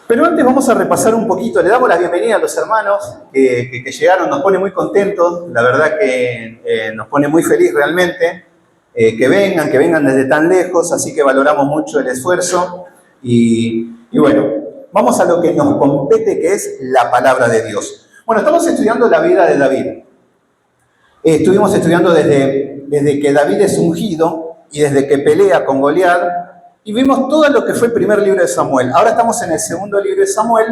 Pero antes vamos a repasar un poquito, le damos la bienvenida a los hermanos que llegaron, nos pone muy contentos, la verdad que nos pone muy feliz realmente que vengan desde tan lejos, así que valoramos mucho el esfuerzo y bueno, vamos a lo que nos compete, que es la palabra de Dios. Bueno, estamos estudiando la vida de David. Estuvimos estudiando desde que David es ungido y desde que pelea con Goliat, y vimos todo lo que fue el primer libro de Samuel. Ahora estamos en el segundo libro de Samuel,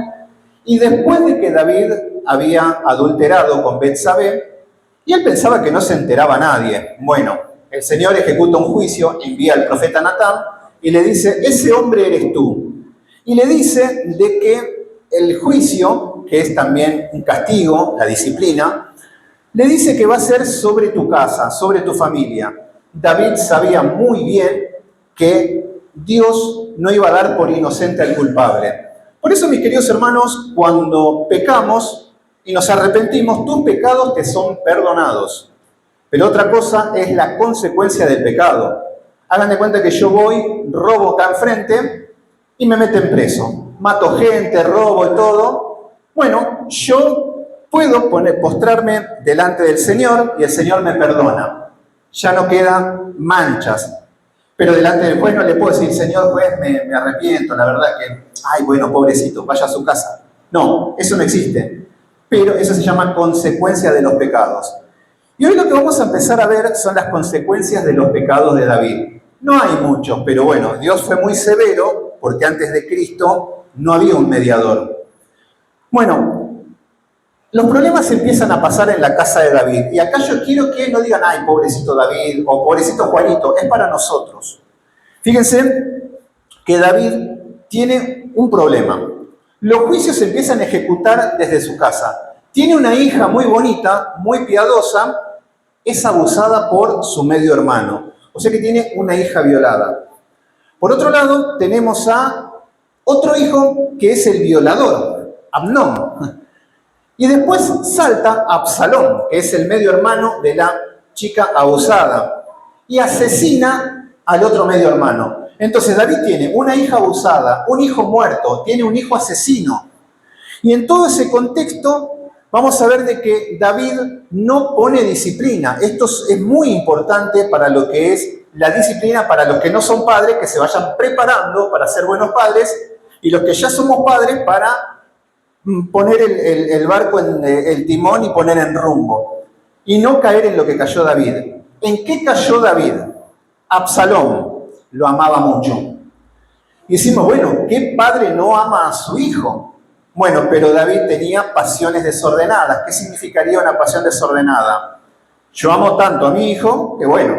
y después de que David había adulterado con Betsabé, y él pensaba que no se enteraba nadie. Bueno, el Señor ejecuta un juicio, envía al profeta Natán, y le dice, ese hombre eres tú. Y le dice de que el juicio, que es también un castigo, la disciplina, le dice que va a ser sobre tu casa, sobre tu familia. David sabía muy bien que Dios no iba a dar por inocente al culpable. Por eso, mis queridos hermanos, cuando pecamos y nos arrepentimos, tus pecados te son perdonados. Pero otra cosa es la consecuencia del pecado. Hagan de cuenta que yo voy, robo acá enfrente y me meten preso. Mato gente, robo y todo. Bueno, yo puedo postrarme delante del Señor y el Señor me perdona. Ya no quedan manchas. Pero delante del juez no le puedo decir, señor juez, me arrepiento, la verdad que, ay, bueno, pobrecito, vaya a su casa. No, eso no existe. Pero eso se llama consecuencia de los pecados. Y hoy lo que vamos a empezar a ver son las consecuencias de los pecados de David. No hay muchos, pero bueno, Dios fue muy severo porque antes de Cristo no había un mediador. Bueno, los problemas empiezan a pasar en la casa de David. Y acá yo quiero que no digan, ay, pobrecito David o pobrecito Juanito, es para nosotros. Fíjense que David tiene un problema. Los juicios se empiezan a ejecutar desde su casa. Tiene una hija muy bonita, muy piadosa, es abusada por su medio hermano. O sea que tiene una hija violada. Por otro lado, tenemos a otro hijo que es el violador, Amnón. Y después salta Absalón, que es el medio hermano de la chica abusada, y asesina al otro medio hermano. Entonces David tiene una hija abusada, un hijo muerto, tiene un hijo asesino. Y en todo ese contexto vamos a ver de que David no pone disciplina. Esto es muy importante para lo que es la disciplina, para los que no son padres, que se vayan preparando para ser buenos padres, y los que ya somos padres para poner el barco en el timón y poner en rumbo. Y no caer en lo que cayó David. ¿En qué cayó David? Absalón lo amaba mucho. Y decimos, bueno, ¿qué padre no ama a su hijo? Bueno, pero David tenía pasiones desordenadas. ¿Qué significaría una pasión desordenada? Yo amo tanto a mi hijo que bueno,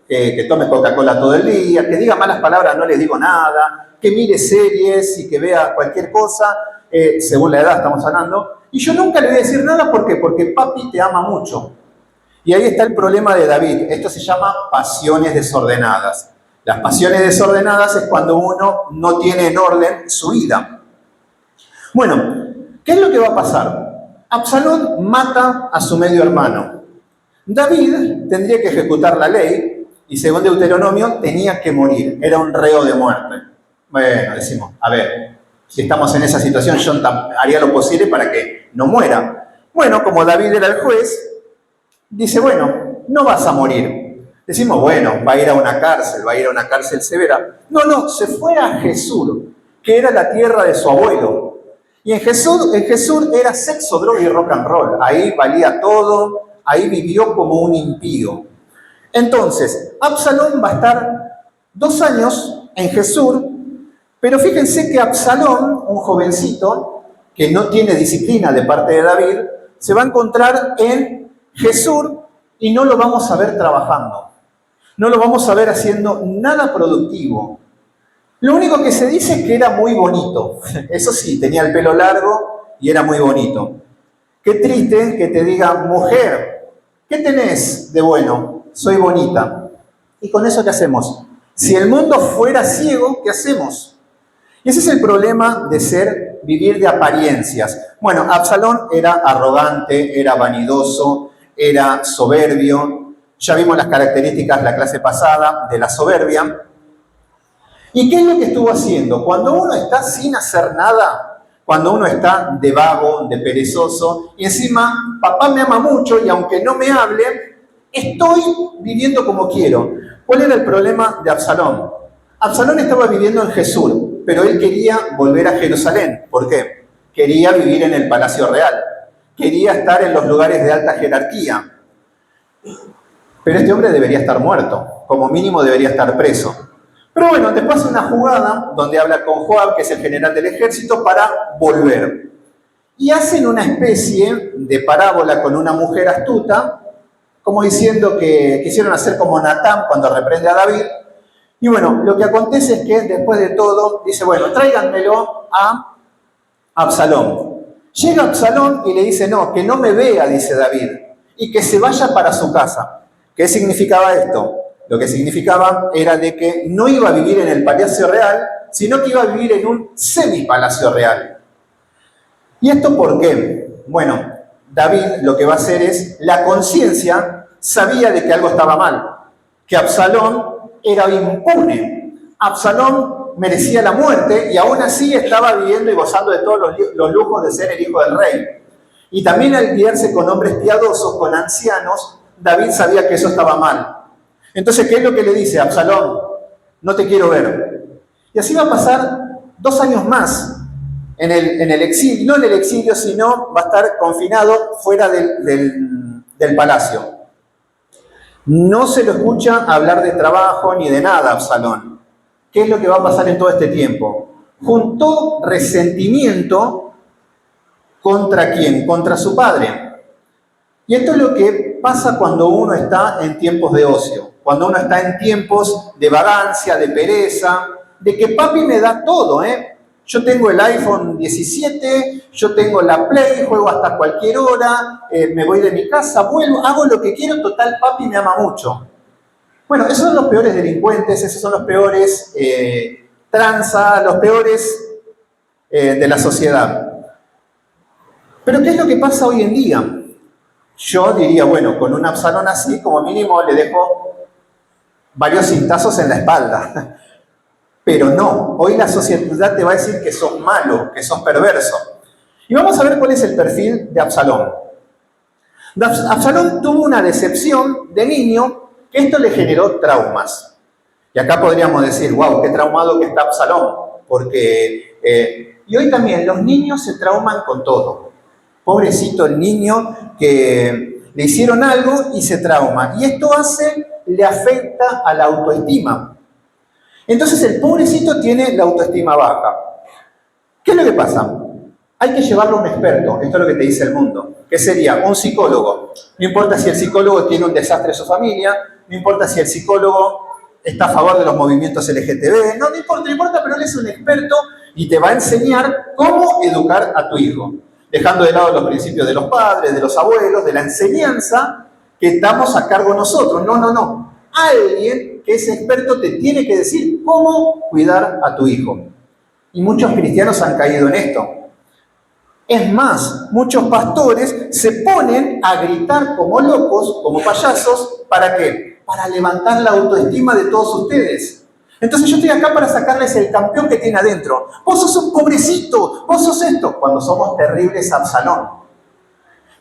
que tome Coca-Cola todo el día, que diga malas palabras, no le digo nada, que mire series y que vea cualquier cosa, según la edad estamos hablando, y yo nunca le voy a decir nada, ¿por qué? Porque papi te ama mucho. Y ahí está el problema de David. Esto se llama pasiones desordenadas. Las pasiones desordenadas es cuando uno no tiene en orden su vida. Bueno, ¿qué es lo que va a pasar? Absalón mata a su medio hermano. David tendría que ejecutar la ley y según Deuteronomio tenía que morir. Era un reo de muerte. Bueno, decimos, a ver, si estamos en esa situación, yo haría lo posible para que no muera. Bueno, como David era el juez, dice, bueno, no vas a morir. Decimos, bueno, va a ir a una cárcel severa. No, se fue a Jesús, que era la tierra de su abuelo. Y en Jesús era sexo, droga y rock and roll. Ahí valía todo, ahí vivió como un impío. Entonces, Absalón va a estar 2 años en Jesús. Pero fíjense que Absalón, un jovencito que no tiene disciplina de parte de David, se va a encontrar en Jesús y no lo vamos a ver trabajando. No lo vamos a ver haciendo nada productivo. Lo único que se dice es que era muy bonito. Eso sí, tenía el pelo largo y era muy bonito. Qué triste que te diga, mujer, ¿qué tenés de bueno? Soy bonita. ¿Y con eso qué hacemos? Si el mundo fuera ciego, ¿qué hacemos? Y ese es el problema de vivir de apariencias. Bueno, Absalón era arrogante, era vanidoso, era soberbio. Ya vimos las características la clase pasada de la soberbia. ¿Y qué es lo que estuvo haciendo? Cuando uno está sin hacer nada, cuando uno está de vago, de perezoso, y encima papá me ama mucho y aunque no me hable, estoy viviendo como quiero. ¿Cuál era el problema de Absalón? Absalón estaba viviendo en Jesús, pero él quería volver a Jerusalén. ¿Por qué? Quería vivir en el palacio real, quería estar en los lugares de alta jerarquía. Pero este hombre debería estar muerto, como mínimo debería estar preso. Pero bueno, después hace una jugada donde habla con Joab, que es el general del ejército, para volver. Y hacen una especie de parábola con una mujer astuta, como diciendo que quisieron hacer como Natán cuando reprende a David. Y bueno, lo que acontece es que después de todo, dice, bueno, tráiganmelo a Absalón. Llega Absalón y le dice, no, que no me vea, dice David, y que se vaya para su casa. ¿Qué significaba esto? Lo que significaba era de que no iba a vivir en el palacio real, sino que iba a vivir en un semipalacio real. ¿Y esto por qué? Bueno, David lo que va a hacer es, la conciencia sabía de que algo estaba mal, que Absalón era impune. Absalón merecía la muerte y aún así estaba viviendo y gozando de todos los lujos de ser el hijo del rey. Y también al guiarse con hombres piadosos, con ancianos, David sabía que eso estaba mal. Entonces, ¿qué es lo que le dice? Absalón, no te quiero ver. Y así va a pasar 2 años más en el exilio, no en el exilio, sino va a estar confinado fuera del palacio. No se lo escucha hablar de trabajo ni de nada, Absalón. ¿Qué es lo que va a pasar en todo este tiempo? Juntó resentimiento ¿contra quién? Contra su padre. Y esto es lo que pasa cuando uno está en tiempos de ocio, cuando uno está en tiempos de vagancia, de pereza, de que papi me da todo, ¿eh? Yo tengo el iPhone 17, yo tengo la Play, juego hasta cualquier hora, me voy de mi casa, vuelvo, hago lo que quiero, total, papi me ama mucho. Bueno, esos son los peores delincuentes, esos son los peores tranza, los peores de la sociedad. Pero ¿qué es lo que pasa hoy en día? Yo diría, bueno, con un Absalón así, como mínimo le dejo varios cintazos en la espalda. Pero no, hoy la sociedad te va a decir que sos malo, que sos perverso. Y vamos a ver cuál es el perfil de Absalón. Absalón tuvo una decepción de niño que esto le generó traumas. Y acá podríamos decir, wow, qué traumado que está Absalón. Porque, y hoy también los niños se trauman con todo. Pobrecito el niño que le hicieron algo y se trauma. Y esto le afecta a la autoestima. Entonces el pobrecito tiene la autoestima baja. ¿Qué es lo que pasa? Hay que llevarlo a un experto, esto es lo que te dice el mundo, que sería un psicólogo. No importa si el psicólogo tiene un desastre en su familia, no importa si el psicólogo está a favor de los movimientos LGTB, no importa, pero él es un experto y te va a enseñar cómo educar a tu hijo, dejando de lado los principios de los padres, de los abuelos, de la enseñanza que estamos a cargo nosotros. No. Alguien que es experto te tiene que decir cómo cuidar a tu hijo. Y muchos cristianos han caído en esto. Es más, muchos pastores se ponen a gritar como locos, como payasos, ¿para qué? Para levantar la autoestima de todos ustedes. Entonces yo estoy acá para sacarles el campeón que tiene adentro. Vos sos un pobrecito, vos sos esto, cuando somos terribles Absalón.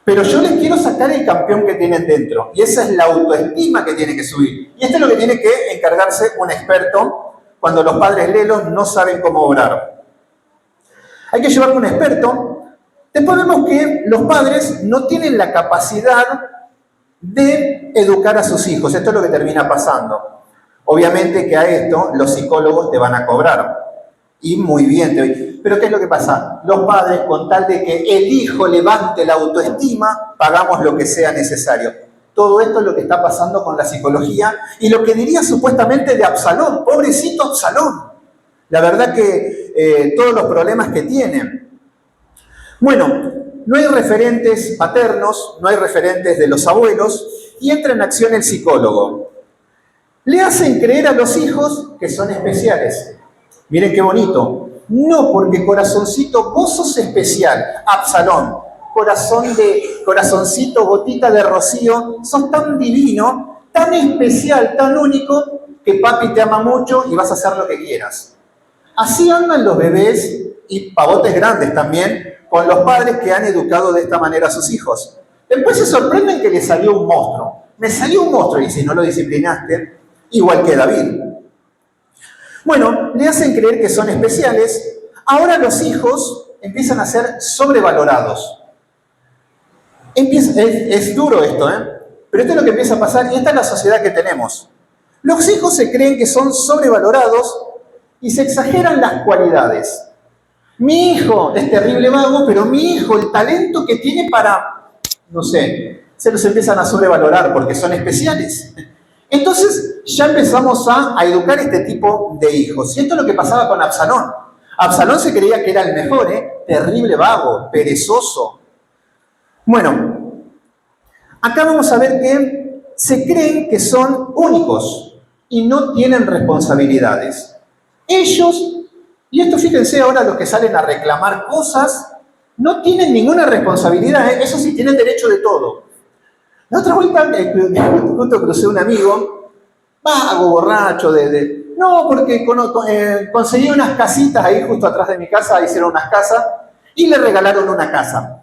Pero yo les quiero sacar el campeón que tienen dentro. Y esa es la autoestima que tiene que subir. Y esto es lo que tiene que encargarse un experto cuando los padres lelos no saben cómo obrar. Hay que llevarle un experto. Después vemos que los padres no tienen la capacidad de educar a sus hijos. Esto es lo que termina pasando. Obviamente que a esto los psicólogos te van a cobrar. Y muy bien. Pero ¿qué es lo que pasa? Los padres, con tal de que el hijo levante la autoestima, pagamos lo que sea necesario. Todo esto es lo que está pasando con la psicología y lo que diría supuestamente de Absalón. Pobrecito Absalón. La verdad que todos los problemas que tiene. Bueno, no hay referentes paternos, no hay referentes de los abuelos y entra en acción el psicólogo. Le hacen creer a los hijos que son especiales. Miren qué bonito. No, porque corazoncito, vos sos especial. Absalón, corazoncito, gotita de rocío, sos tan divino, tan especial, tan único, que papi te ama mucho y vas a hacer lo que quieras. Así andan los bebés y pavotes grandes también con los padres que han educado de esta manera a sus hijos. Después se sorprenden que le salió un monstruo. Me salió un monstruo y si no lo disciplinaste, igual que David. Bueno, le hacen creer que son especiales. Ahora los hijos empiezan a ser sobrevalorados. Es duro esto, pero esto es lo que empieza a pasar y esta es la sociedad que tenemos. Los hijos se creen que son sobrevalorados y se exageran las cualidades. Mi hijo es terrible vago, pero mi hijo, el talento que tiene para, no sé, se los empiezan a sobrevalorar porque son especiales. Entonces ya empezamos a educar este tipo de hijos. Y esto es lo que pasaba con Absalón. Absalón se creía que era el mejor, terrible vago, perezoso. Bueno, acá vamos a ver que se creen que son únicos y no tienen responsabilidades. Ellos, y esto fíjense ahora los que salen a reclamar cosas, no tienen ninguna responsabilidad, eso sí tienen derecho de todo. La otra vuelta, justo crucé un amigo, vago, borracho, no, porque conseguí unas casitas ahí justo atrás de mi casa, hicieron unas casas, y le regalaron una casa.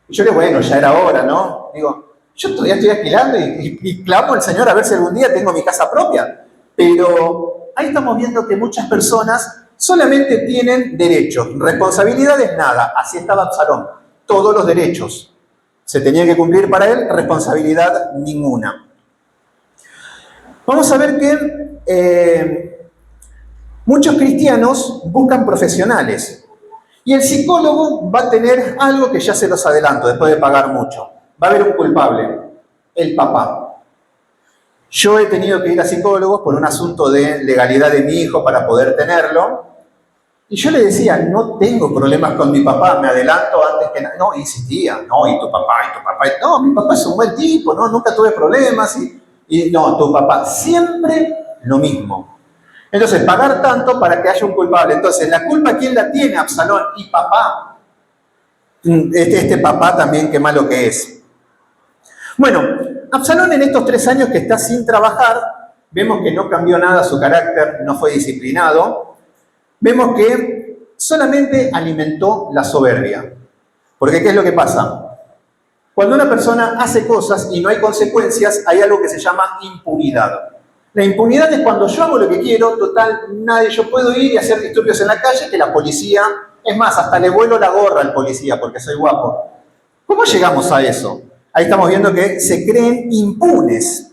Y yo le digo, bueno, ya era hora, ¿no? Digo, yo todavía estoy alquilando y clamo al Señor a ver si algún día tengo mi casa propia. Pero ahí estamos viendo que muchas personas solamente tienen derechos, responsabilidades nada. Así estaba Absalón, todos los derechos se tenían que cumplir para él, responsabilidad ninguna. Vamos a ver que muchos cristianos buscan profesionales y el psicólogo va a tener algo que ya se los adelanto después de pagar mucho. Va a haber un culpable, el papá. Yo he tenido que ir a psicólogos por un asunto de legalidad de mi hijo para poder tenerlo. Y yo le decía, no tengo problemas con mi papá, me adelanto antes que nada. No, insistía, no, y tu papá. No, mi papá es un buen tipo, no, nunca tuve problemas. Y no, tu papá, siempre lo mismo. Entonces, pagar tanto para que haya un culpable. Entonces, ¿la culpa quién la tiene? Absalón y papá. Este papá también, qué malo que es. Bueno, Absalón en estos 3 años que está sin trabajar, vemos que no cambió nada su carácter, no fue disciplinado. Vemos que solamente alimentó la soberbia. Porque ¿qué es lo que pasa? Cuando una persona hace cosas y no hay consecuencias, hay algo que se llama impunidad. La impunidad es cuando yo hago lo que quiero, total, yo puedo ir y hacer disturbios en la calle, que la policía, es más, hasta le vuelo la gorra al policía porque soy guapo. ¿Cómo llegamos a eso? Ahí estamos viendo que se creen impunes.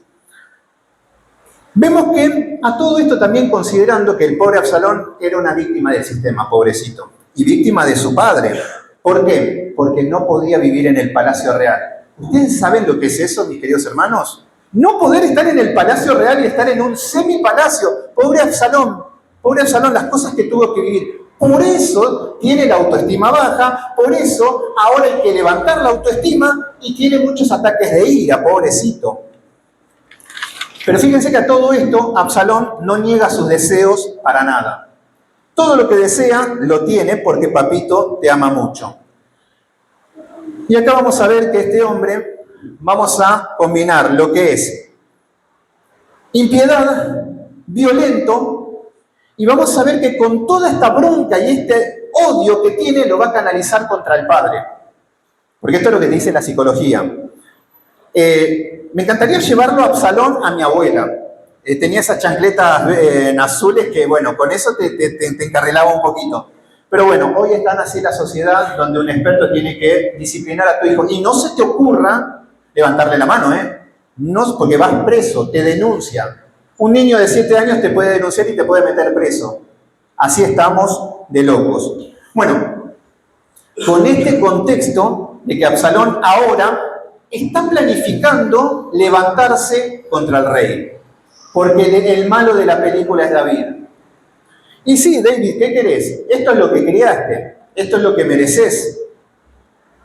Vemos que a todo esto también considerando que el pobre Absalón era una víctima del sistema, pobrecito, y víctima de su padre. ¿Por qué? Porque no podía vivir en el palacio real. ¿Ustedes saben lo que es eso, mis queridos hermanos? No poder estar en el palacio real y estar en un semipalacio. Pobre Absalón, las cosas que tuvo que vivir. Por eso tiene la autoestima baja, por eso ahora hay que levantar la autoestima y tiene muchos ataques de ira, pobrecito. Pero fíjense que a todo esto Absalón no niega sus deseos para nada. Todo lo que desea lo tiene porque papito te ama mucho. Y acá vamos a ver que este hombre, vamos a combinar lo que es impiedad, violento, y vamos a ver que con toda esta bronca y este odio que tiene lo va a canalizar contra el padre. Porque esto es lo que dice la psicología. Me encantaría llevarlo a Absalón a mi abuela. Tenía esas chancletas azules que, bueno, con eso te encarrilaba un poquito. Pero bueno, hoy están así la sociedad donde un experto tiene que disciplinar a tu hijo. Y no se te ocurra levantarle la mano, No, porque vas preso, te denuncia. Un niño de 7 años te puede denunciar y te puede meter preso. Así estamos de locos. Bueno, con este contexto de que Absalón ahora está planificando levantarse contra el rey. Porque el malo de la película es David. Y sí, David, ¿qué querés? Esto es lo que creaste. Esto es lo que mereces.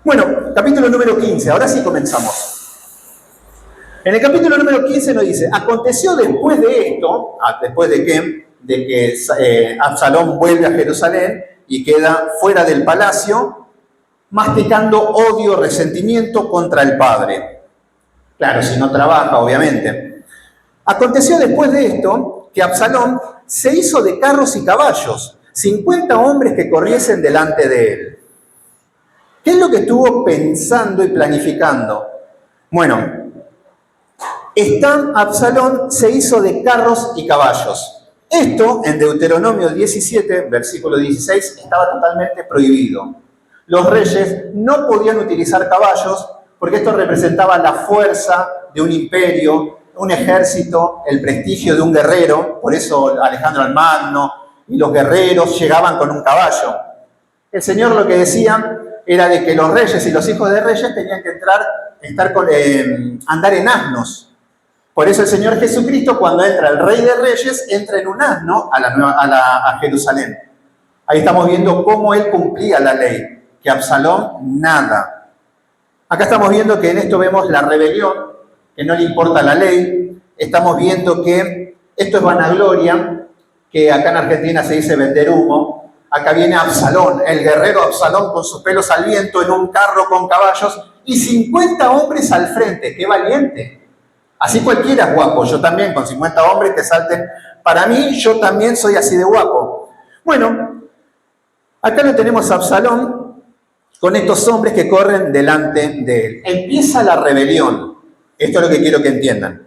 Bueno, capítulo número 15. Ahora sí comenzamos. En el capítulo número 15 nos dice, aconteció después de esto, después de que Absalón vuelve a Jerusalén y queda fuera del palacio, masticando odio, resentimiento contra el padre. Claro, si no trabaja, obviamente. Aconteció después de esto que Absalón se hizo de carros y caballos, 50 hombres que corriesen delante de él. ¿Qué es lo que estuvo pensando y planificando? Bueno, Absalón se hizo de carros y caballos. Esto en Deuteronomio 17, versículo 16, estaba totalmente prohibido. Los reyes no podían utilizar caballos porque esto representaba la fuerza de un imperio, un ejército, el prestigio de un guerrero. Por eso Alejandro el Magno y los guerreros llegaban con un caballo. El Señor lo que decía era de que los reyes y los hijos de reyes tenían que andar en asnos. Por eso el Señor Jesucristo, cuando entra el Rey de Reyes, entra en un asno a Jerusalén. Ahí estamos viendo cómo él cumplía la ley, que Absalón nada. Acá estamos viendo que en esto vemos la rebelión, que no le importa la ley. Estamos viendo que esto es vanagloria, que acá en Argentina se dice vender humo. Acá viene Absalón, el guerrero Absalón con sus pelos al viento en un carro con caballos y 50 hombres al frente. ¡Qué valiente! Así cualquiera es guapo, yo también, con 50 hombres que salten. Para mí, yo también soy así de guapo. Bueno, acá lo tenemos a Absalón con estos hombres que corren delante de él. Empieza la rebelión. Esto es lo que quiero que entiendan.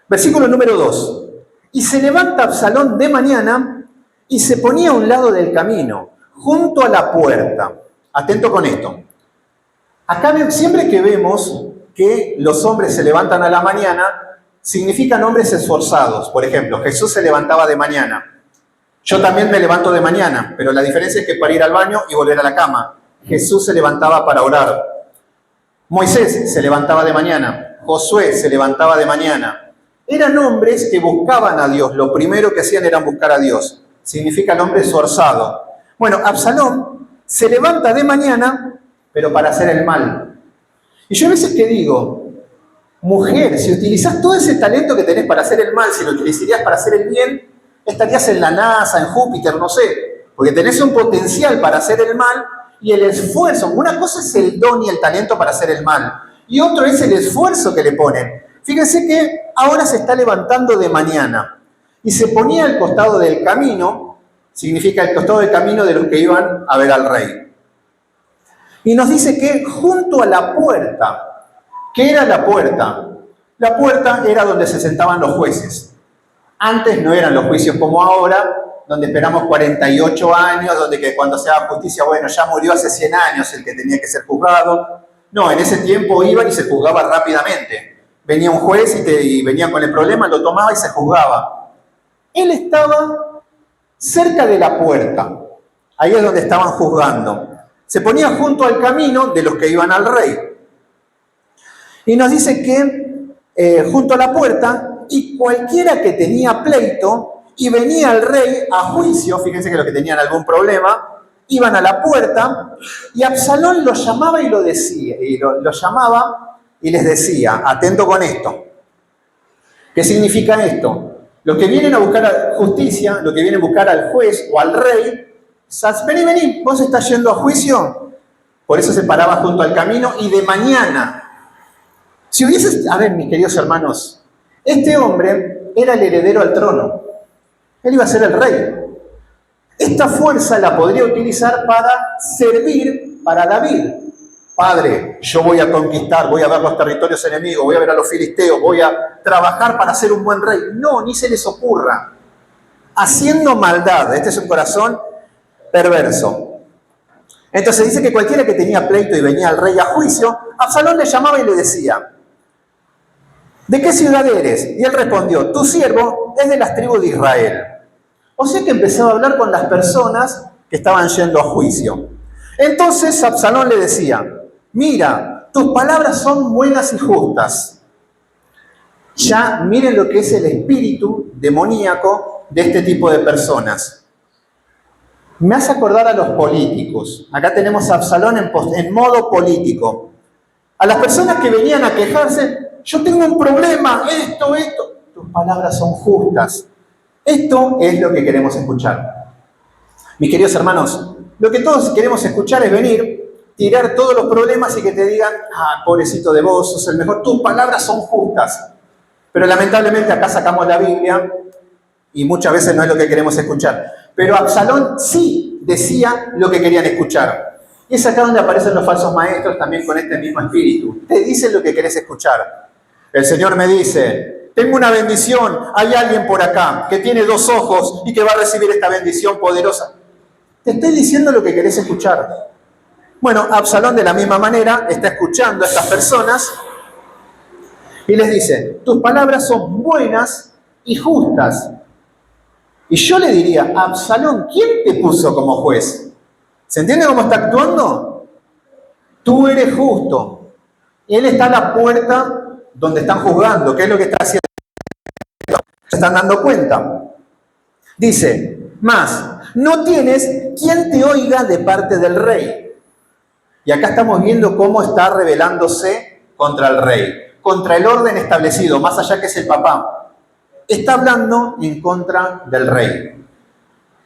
Versículo número 2. Y se levanta Absalón de mañana y se ponía a un lado del camino, junto a la puerta. Atento con esto. Acá siempre que vemos que los hombres se levantan a la mañana, significan hombres esforzados. Por ejemplo, Jesús se levantaba de mañana. Yo también me levanto de mañana, pero la diferencia es que para ir al baño y volver a la cama. Jesús se levantaba para orar. Moisés se levantaba de mañana. Josué se levantaba de mañana. Eran hombres que buscaban a Dios. Lo primero que hacían era buscar a Dios. Significa el hombre esforzado. Bueno, Absalón se levanta de mañana, pero para hacer el mal. Y yo a veces que digo, mujer, si utilizás todo ese talento que tenés para hacer el mal, si lo utilizarías para hacer el bien, estarías en la NASA, en Júpiter, no sé, porque tenés un potencial para hacer el mal y el esfuerzo. Una cosa es el don y el talento para hacer el mal, y otro es el esfuerzo que le ponen. Fíjense que ahora se está levantando de mañana y se ponía al costado del camino, significa el costado del camino de los que iban a ver al rey. Y nos dice que junto a la puerta, ¿qué era la puerta? La puerta era donde se sentaban los jueces. Antes no eran los juicios como ahora, donde esperamos 48 años, donde que cuando se haga justicia, bueno, ya murió hace 100 años el que tenía que ser juzgado. No, en ese tiempo iban y se juzgaba rápidamente. Venía un juez y venía con el problema, lo tomaba y se juzgaba. Él estaba cerca de la puerta. Ahí es donde estaban juzgando. Se ponía junto al camino de los que iban al rey. Y nos dice que junto a la puerta, y cualquiera que tenía pleito y venía al rey a juicio, fíjense que los que tenían algún problema, iban a la puerta y Absalón los llamaba y lo decía, y lo llamaba y les decía, atento con esto. ¿Qué significa esto? Los que vienen a buscar justicia, los que vienen a buscar al juez o al rey, vení, vos estás yendo a juicio. Por eso se paraba junto al camino y de mañana. Si hubieses, a ver, mis queridos hermanos, este hombre era el heredero al trono. Él iba a ser el rey. Esta fuerza la podría utilizar para servir para David. Padre, yo voy a conquistar, voy a ver los territorios enemigos, voy a ver a los filisteos, voy a trabajar para ser un buen rey. No, ni se les ocurra. Haciendo maldad. Este es un corazón perverso. Entonces dice que cualquiera que tenía pleito y venía al rey a juicio, Absalón le llamaba y le decía, ¿de qué ciudad eres? Y él respondió, tu siervo es de las tribus de Israel. O sea que empezaba a hablar con las personas que estaban yendo a juicio. Entonces Absalón le decía, mira, tus palabras son buenas y justas. Ya miren lo que es el espíritu demoníaco de este tipo de personas. Me hace acordar a los políticos. Acá tenemos a Absalón en modo político. A las personas que venían a quejarse, yo tengo un problema, esto. Tus palabras son justas. Esto es lo que queremos escuchar. Mis queridos hermanos, lo que todos queremos escuchar es venir, tirar todos los problemas y que te digan, pobrecito de vos, sos el mejor, tus palabras son justas. Pero lamentablemente acá sacamos la Biblia Y muchas veces no es lo que queremos escuchar. Pero Absalón sí decía lo que querían escuchar. Y es acá donde aparecen los falsos maestros también con este mismo espíritu. Te dicen lo que querés escuchar. El Señor me dice, tengo una bendición, hay alguien por acá que tiene 2 ojos y que va a recibir esta bendición poderosa. Te estoy diciendo lo que querés escuchar. Bueno, Absalón de la misma manera está escuchando a estas personas y les dice, tus palabras son buenas y justas. Y yo le diría, Absalón, ¿quién te puso como juez? ¿Se entiende cómo está actuando? Tú eres justo. Él está a la puerta donde están juzgando. ¿Qué es lo que está haciendo? Se están dando cuenta. Dice, más, no tienes quien te oiga de parte del rey. Y acá estamos viendo cómo está rebelándose contra el rey, contra el orden establecido, más allá que es el papá. Está hablando en contra del rey.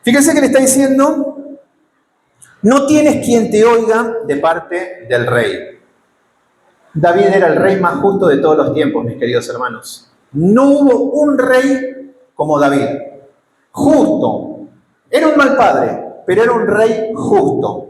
Fíjense que le está diciendo, no tienes quien te oiga de parte del rey. David era el rey más justo de todos los tiempos, mis queridos hermanos. No hubo un rey como David. Justo. Era un mal padre, pero era un rey justo.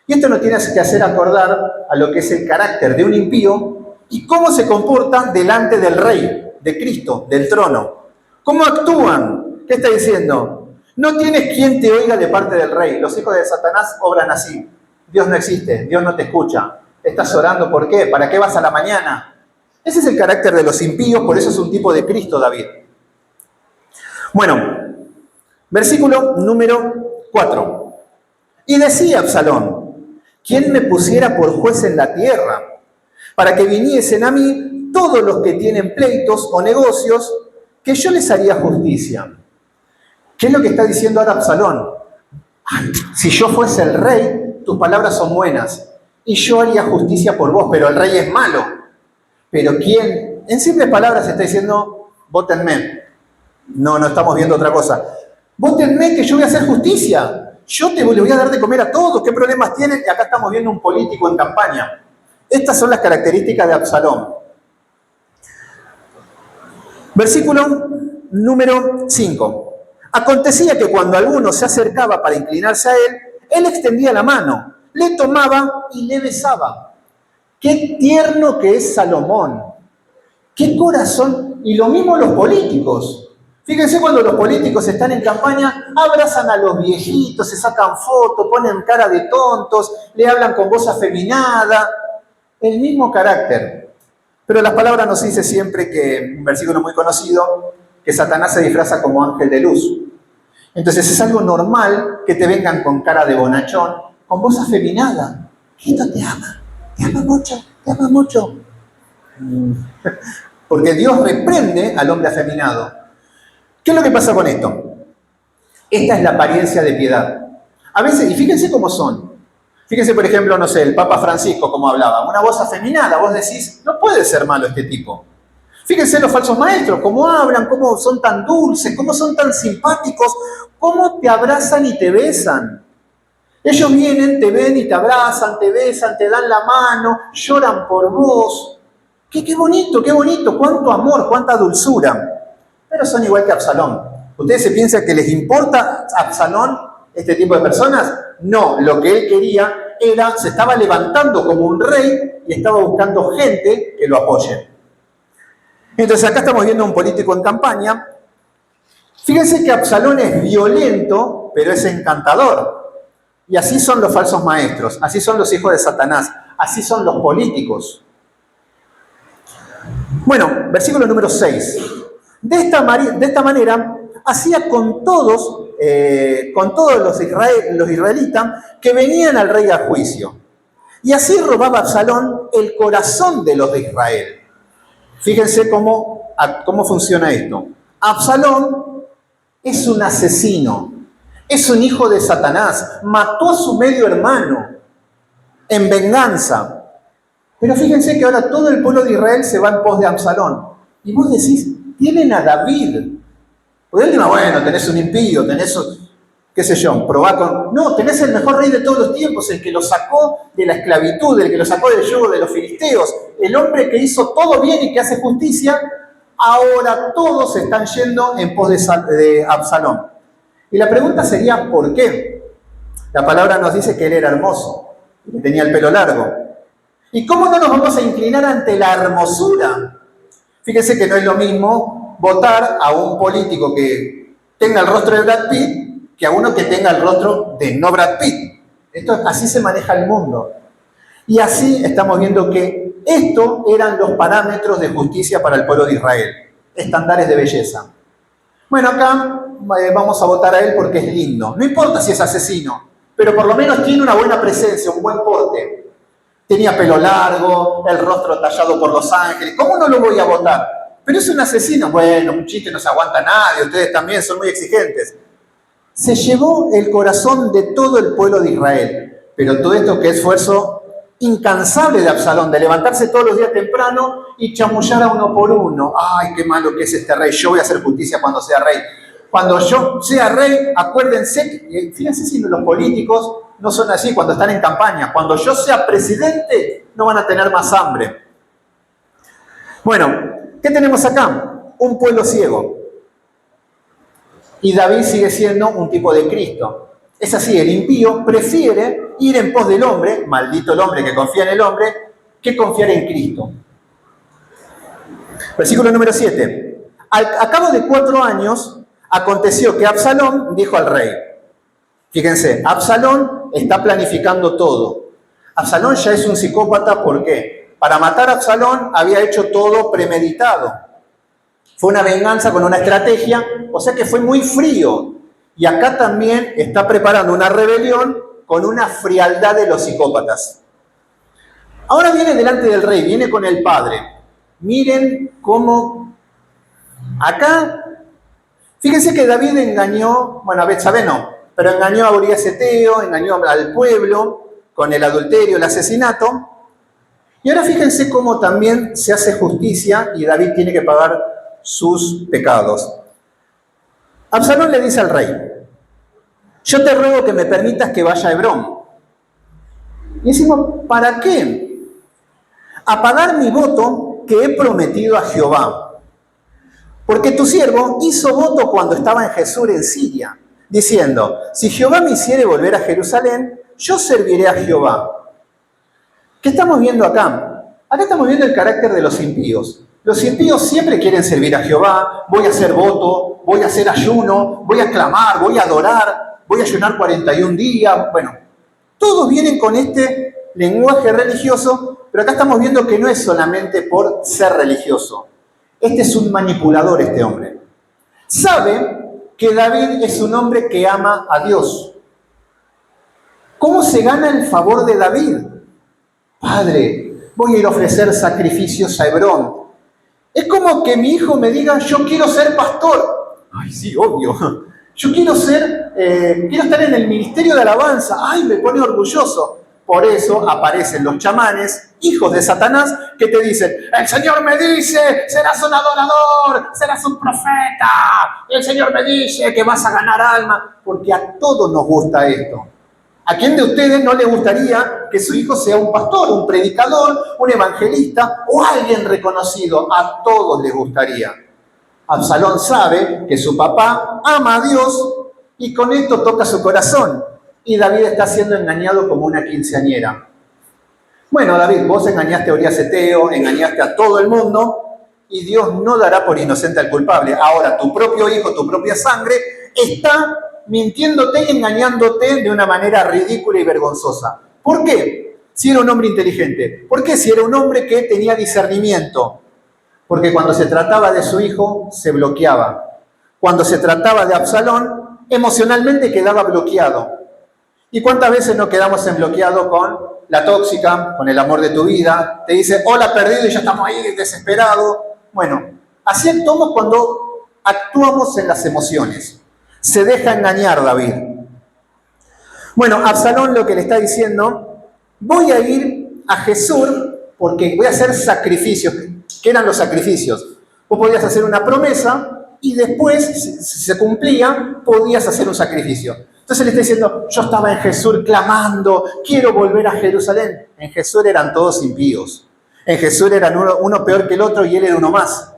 Y esto nos tiene que hacer acordar a lo que es el carácter de un impío y cómo se comportan delante del rey, de Cristo, del trono. ¿Cómo actúan? ¿Qué está diciendo? No tienes quien te oiga de parte del rey. Los hijos de Satanás obran así. Dios no existe, Dios no te escucha. Estás orando, ¿por qué? ¿Para qué vas a la mañana? Ese es el carácter de los impíos, por eso es un tipo de Cristo, David. Bueno, versículo número 4. Y decía Absalón, ¿quién me pusiera por juez en la tierra? Para que viniesen a mí todos los que tienen pleitos o negocios, que yo les haría justicia. ¿Qué es lo que está diciendo ahora Absalón? Ay, si yo fuese el rey, tus palabras son buenas, y yo haría justicia por vos, pero el rey es malo. Pero ¿quién? En simples palabras está diciendo, vótenme. No estamos viendo otra cosa. Vótenme que yo voy a hacer justicia. Yo le voy a dar de comer a todos. ¿Qué problemas tienen? Y acá estamos viendo un político en campaña. Estas son las características de Absalón. Versículo número 5. Acontecía que cuando alguno se acercaba para inclinarse a él, él extendía la mano, le tomaba y le besaba. Qué tierno que es Salomón. Qué corazón. Y lo mismo los políticos. Fíjense cuando los políticos están en campaña, abrazan a los viejitos, se sacan fotos, ponen cara de tontos, le hablan con voz afeminada. El mismo carácter. Pero la palabra nos dice siempre que, un versículo muy conocido, que Satanás se disfraza como ángel de luz. Entonces es algo normal que te vengan con cara de bonachón, con voz afeminada. Cristo te ama mucho, te ama mucho. Porque Dios reprende al hombre afeminado. ¿Qué es lo que pasa con esto? Esta es la apariencia de piedad. A veces, y fíjense cómo son. Fíjense, por ejemplo, no sé, el Papa Francisco, como hablaba, una voz afeminada, vos decís, no puede ser malo este tipo. Fíjense los falsos maestros, cómo hablan, cómo son tan dulces, cómo son tan simpáticos, cómo te abrazan y te besan. Ellos vienen, te ven y te abrazan, te besan, te dan la mano, lloran por vos. Qué bonito, cuánto amor, cuánta dulzura. Pero son igual que Absalón. ¿Ustedes se piensan que les importa a Absalón este tipo de personas? No, lo que él quería era, se estaba levantando como un rey y estaba buscando gente que lo apoye. Entonces acá estamos viendo a un político en campaña. Fíjense que Absalón es violento, pero es encantador. Y así son los falsos maestros, así son los hijos de Satanás, así son los políticos. Bueno, versículo número 6. De esta manera, hacía con todos los israelitas que venían al rey a juicio. Y así robaba Absalón el corazón de los de Israel. Fíjense cómo funciona esto. Absalón es un asesino, es un hijo de Satanás, mató a su medio hermano en venganza. Pero fíjense que ahora todo el pueblo de Israel se va en pos de Absalón. Y vos decís, tienen a David. Porque él dice, bueno, tenés un impío, tenés, qué sé yo, probá con... No, tenés el mejor rey de todos los tiempos, el que lo sacó de la esclavitud, el que lo sacó del yugo de los filisteos, el hombre que hizo todo bien y que hace justicia, ahora todos se están yendo en pos de Absalón. Y la pregunta sería, ¿por qué? La palabra nos dice que él era hermoso, que tenía el pelo largo. ¿Y cómo no nos vamos a inclinar ante la hermosura? Fíjense que no es lo mismo votar a un político que tenga el rostro de Brad Pitt que a uno que tenga el rostro de no Brad Pitt. Así se maneja el mundo. Y así estamos viendo que estos eran los parámetros de justicia para el pueblo de Israel, estándares de belleza. Bueno, acá vamos a votar a él porque es lindo. No importa si es asesino, pero por lo menos tiene una buena presencia, un buen porte. Tenía pelo largo, el rostro tallado por los ángeles. ¿Cómo no lo voy a votar? Pero es un asesino. Bueno, un chiste no se aguanta nadie, ustedes también son muy exigentes. Se llevó el corazón de todo el pueblo de Israel. Pero todo esto que es esfuerzo incansable de Absalón, de levantarse todos los días temprano y chamullar a uno por uno. Ay, qué malo que es este rey, yo voy a hacer justicia cuando sea rey. Cuando yo sea rey, acuérdense, fíjense si los políticos no son así cuando están en campaña. Cuando yo sea presidente, no van a tener más hambre. Bueno, ¿qué tenemos acá? Un pueblo ciego. Y David sigue siendo un tipo de Cristo. Es así, el impío prefiere ir en pos del hombre, maldito el hombre que confía en el hombre, que confiar en Cristo. Versículo número 7. A cabo de 4 años, aconteció que Absalón dijo al rey. Fíjense, Absalón está planificando todo. Absalón ya es un psicópata, ¿por qué? Para matar a Absalón había hecho todo premeditado. Fue una venganza con una estrategia, o sea que fue muy frío. Y acá también está preparando una rebelión con una frialdad de los psicópatas. Ahora viene delante del rey, viene con el padre. Miren cómo acá, fíjense que David engañó, bueno, a Betsabé no, pero engañó a Urías Eteo, engañó al pueblo con el adulterio, el asesinato. Y ahora fíjense cómo también se hace justicia y David tiene que pagar sus pecados. Absalón le dice al rey, yo te ruego que me permitas que vaya a Hebrón. Y decimos, ¿para qué? A pagar mi voto que he prometido a Jehová. Porque tu siervo hizo voto cuando estaba en Jesús en Siria, diciendo, si Jehová me hiciere volver a Jerusalén, yo serviré a Jehová. ¿Qué estamos viendo acá? Acá estamos viendo el carácter de los impíos. Los impíos siempre quieren servir a Jehová, voy a hacer voto, voy a hacer ayuno, voy a clamar, voy a adorar, voy a ayunar 41 días. Bueno, todos vienen con este lenguaje religioso, pero acá estamos viendo que no es solamente por ser religioso. Este es un manipulador, este hombre. Sabe que David es un hombre que ama a Dios. ¿Cómo se gana el favor de David? Padre, voy a ir a ofrecer sacrificios a Hebrón. Es como que mi hijo me diga, yo quiero ser pastor. Ay, sí, obvio. Yo quiero estar en el ministerio de alabanza. Ay, me pone orgulloso. Por eso aparecen los chamanes, hijos de Satanás, que te dicen, el Señor me dice, serás un adorador, serás un profeta. El Señor me dice que vas a ganar alma. Porque a todos nos gusta esto. ¿A quién de ustedes no le gustaría que su hijo sea un pastor, un predicador, un evangelista o alguien reconocido? A todos les gustaría. Absalón sabe que su papá ama a Dios y con esto toca su corazón. Y David está siendo engañado como una quinceañera. Bueno, David, vos engañaste a Urías Eteo, engañaste a todo el mundo y Dios no dará por inocente al culpable. Ahora tu propio hijo, tu propia sangre, está mintiéndote y engañándote de una manera ridícula y vergonzosa. ¿Por qué? Si era un hombre inteligente. ¿Por qué? Si era un hombre que tenía discernimiento. Porque cuando se trataba de su hijo, se bloqueaba. Cuando se trataba de Absalón, emocionalmente quedaba bloqueado. ¿Y cuántas veces nos quedamos en bloqueado con la tóxica, con el amor de tu vida? Te dice, hola, perdido, y ya estamos ahí desesperados. Bueno, así actuamos cuando actuamos en las emociones. Se deja engañar David. Bueno, Absalón lo que le está diciendo, voy a ir a Jesús porque voy a hacer sacrificios. ¿Qué eran los sacrificios? Vos podías hacer una promesa y después, si se cumplía, podías hacer un sacrificio. Entonces le está diciendo, yo estaba en Jesús clamando, quiero volver a Jerusalén. En Jesús eran todos impíos. En Jesús eran uno peor que el otro y él era uno más.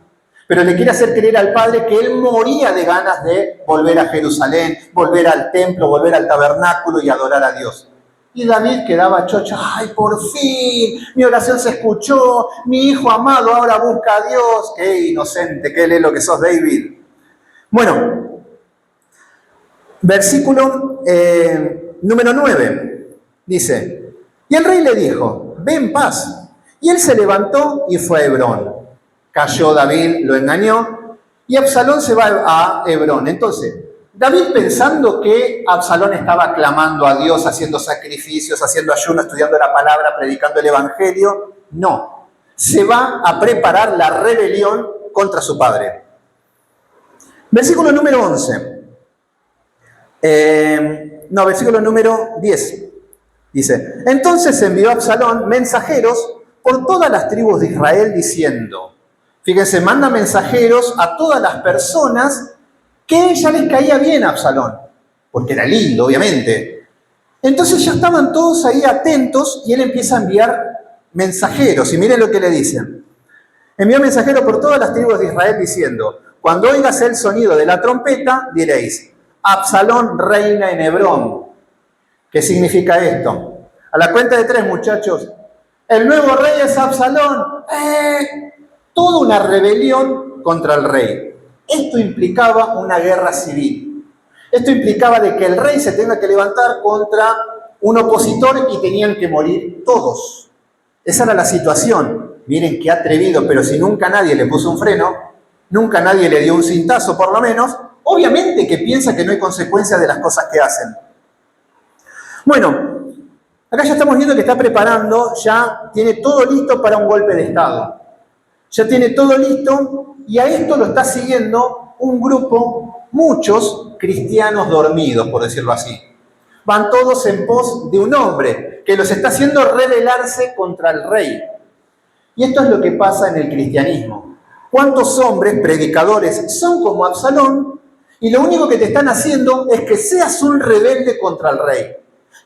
Pero le quiere hacer creer al padre que él moría de ganas de volver a Jerusalén, volver al templo, volver al tabernáculo y adorar a Dios. Y David quedaba chocho, ¡ay, por fin! Mi oración se escuchó, mi hijo amado ahora busca a Dios. ¡Qué inocente, qué lelo que sos, David! Bueno, versículo número 9, dice, y el rey le dijo, ve en paz. Y él se levantó y fue a Hebrón. Cayó David, lo engañó, y Absalón se va a Hebrón. Entonces, David pensando que Absalón estaba clamando a Dios, haciendo sacrificios, haciendo ayuno, estudiando la palabra, predicando el evangelio, no. Se va a preparar la rebelión contra su padre. Versículo número 11. Versículo número 10. Dice, entonces envió Absalón mensajeros por todas las tribus de Israel diciendo, fíjense, manda mensajeros a todas las personas que ya les caía bien a Absalón, porque era lindo, obviamente. Entonces ya estaban todos ahí atentos y él empieza a enviar mensajeros. Y miren lo que le dicen. Envió mensajeros por todas las tribus de Israel diciendo, cuando oigas el sonido de la trompeta, diréis, Absalón reina en Hebrón. ¿Qué significa esto? A la cuenta de 3, muchachos. El nuevo rey es Absalón. Toda una rebelión contra el rey. Esto implicaba una guerra civil. Esto implicaba de que el rey se tenga que levantar contra un opositor y tenían que morir todos. Esa era la situación. Miren qué atrevido, pero si nunca nadie le puso un freno, nunca nadie le dio un cintazo por lo menos, obviamente que piensa que no hay consecuencias de las cosas que hacen. Bueno, acá ya estamos viendo que está preparando, ya tiene todo listo para un golpe de Estado. Ya tiene todo listo y a esto lo está siguiendo un grupo, muchos cristianos dormidos, por decirlo así. Van todos en pos de un hombre que los está haciendo rebelarse contra el rey. Y esto es lo que pasa en el cristianismo. ¿Cuántos hombres, predicadores, son como Absalón y lo único que te están haciendo es que seas un rebelde contra el rey?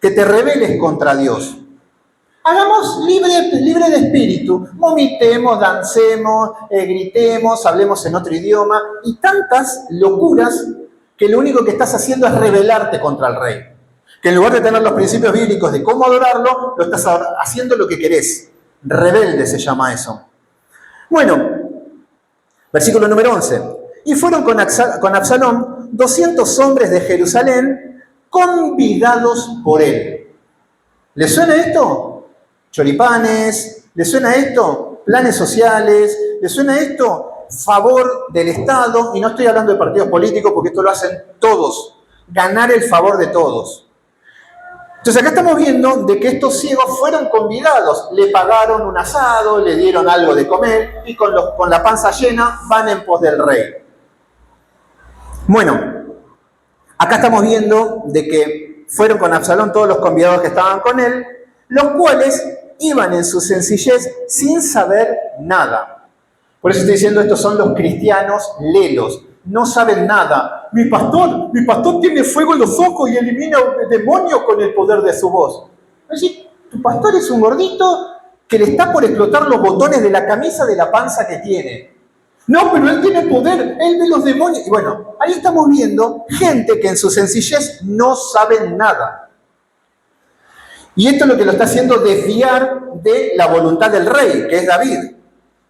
Que te rebeles contra Dios. Hagamos libre de espíritu, vomitemos, dancemos, gritemos, hablemos en otro idioma y tantas locuras que lo único que estás haciendo es rebelarte contra el rey. Que en lugar de tener los principios bíblicos de cómo adorarlo, lo estás haciendo lo que querés. Rebelde se llama eso. Bueno, versículo número 11. Y fueron con Absalón 200 hombres de Jerusalén convidados por él. ¿Les suena esto? Choripanes, ¿le suena esto? Planes sociales, ¿le suena esto? Favor del Estado, y no estoy hablando de partidos políticos porque esto lo hacen todos, ganar el favor de todos. Entonces acá estamos viendo de que estos ciegos fueron convidados, le pagaron un asado, le dieron algo de comer y con la panza llena van en pos del rey. Bueno, acá estamos viendo de que fueron con Absalón todos los convidados que estaban con él, los cuales iban en su sencillez sin saber nada. Por eso estoy diciendo, estos son los cristianos lelos, no saben nada. Mi pastor tiene fuego en los ojos y elimina demonios con el poder de su voz. Es decir, tu pastor es un gordito que le está por explotar los botones de la camisa de la panza que tiene. No, pero él tiene poder, él ve los demonios. Y bueno, ahí estamos viendo gente que en su sencillez no saben nada. Y esto es lo que lo está haciendo desviar de la voluntad del rey, que es David.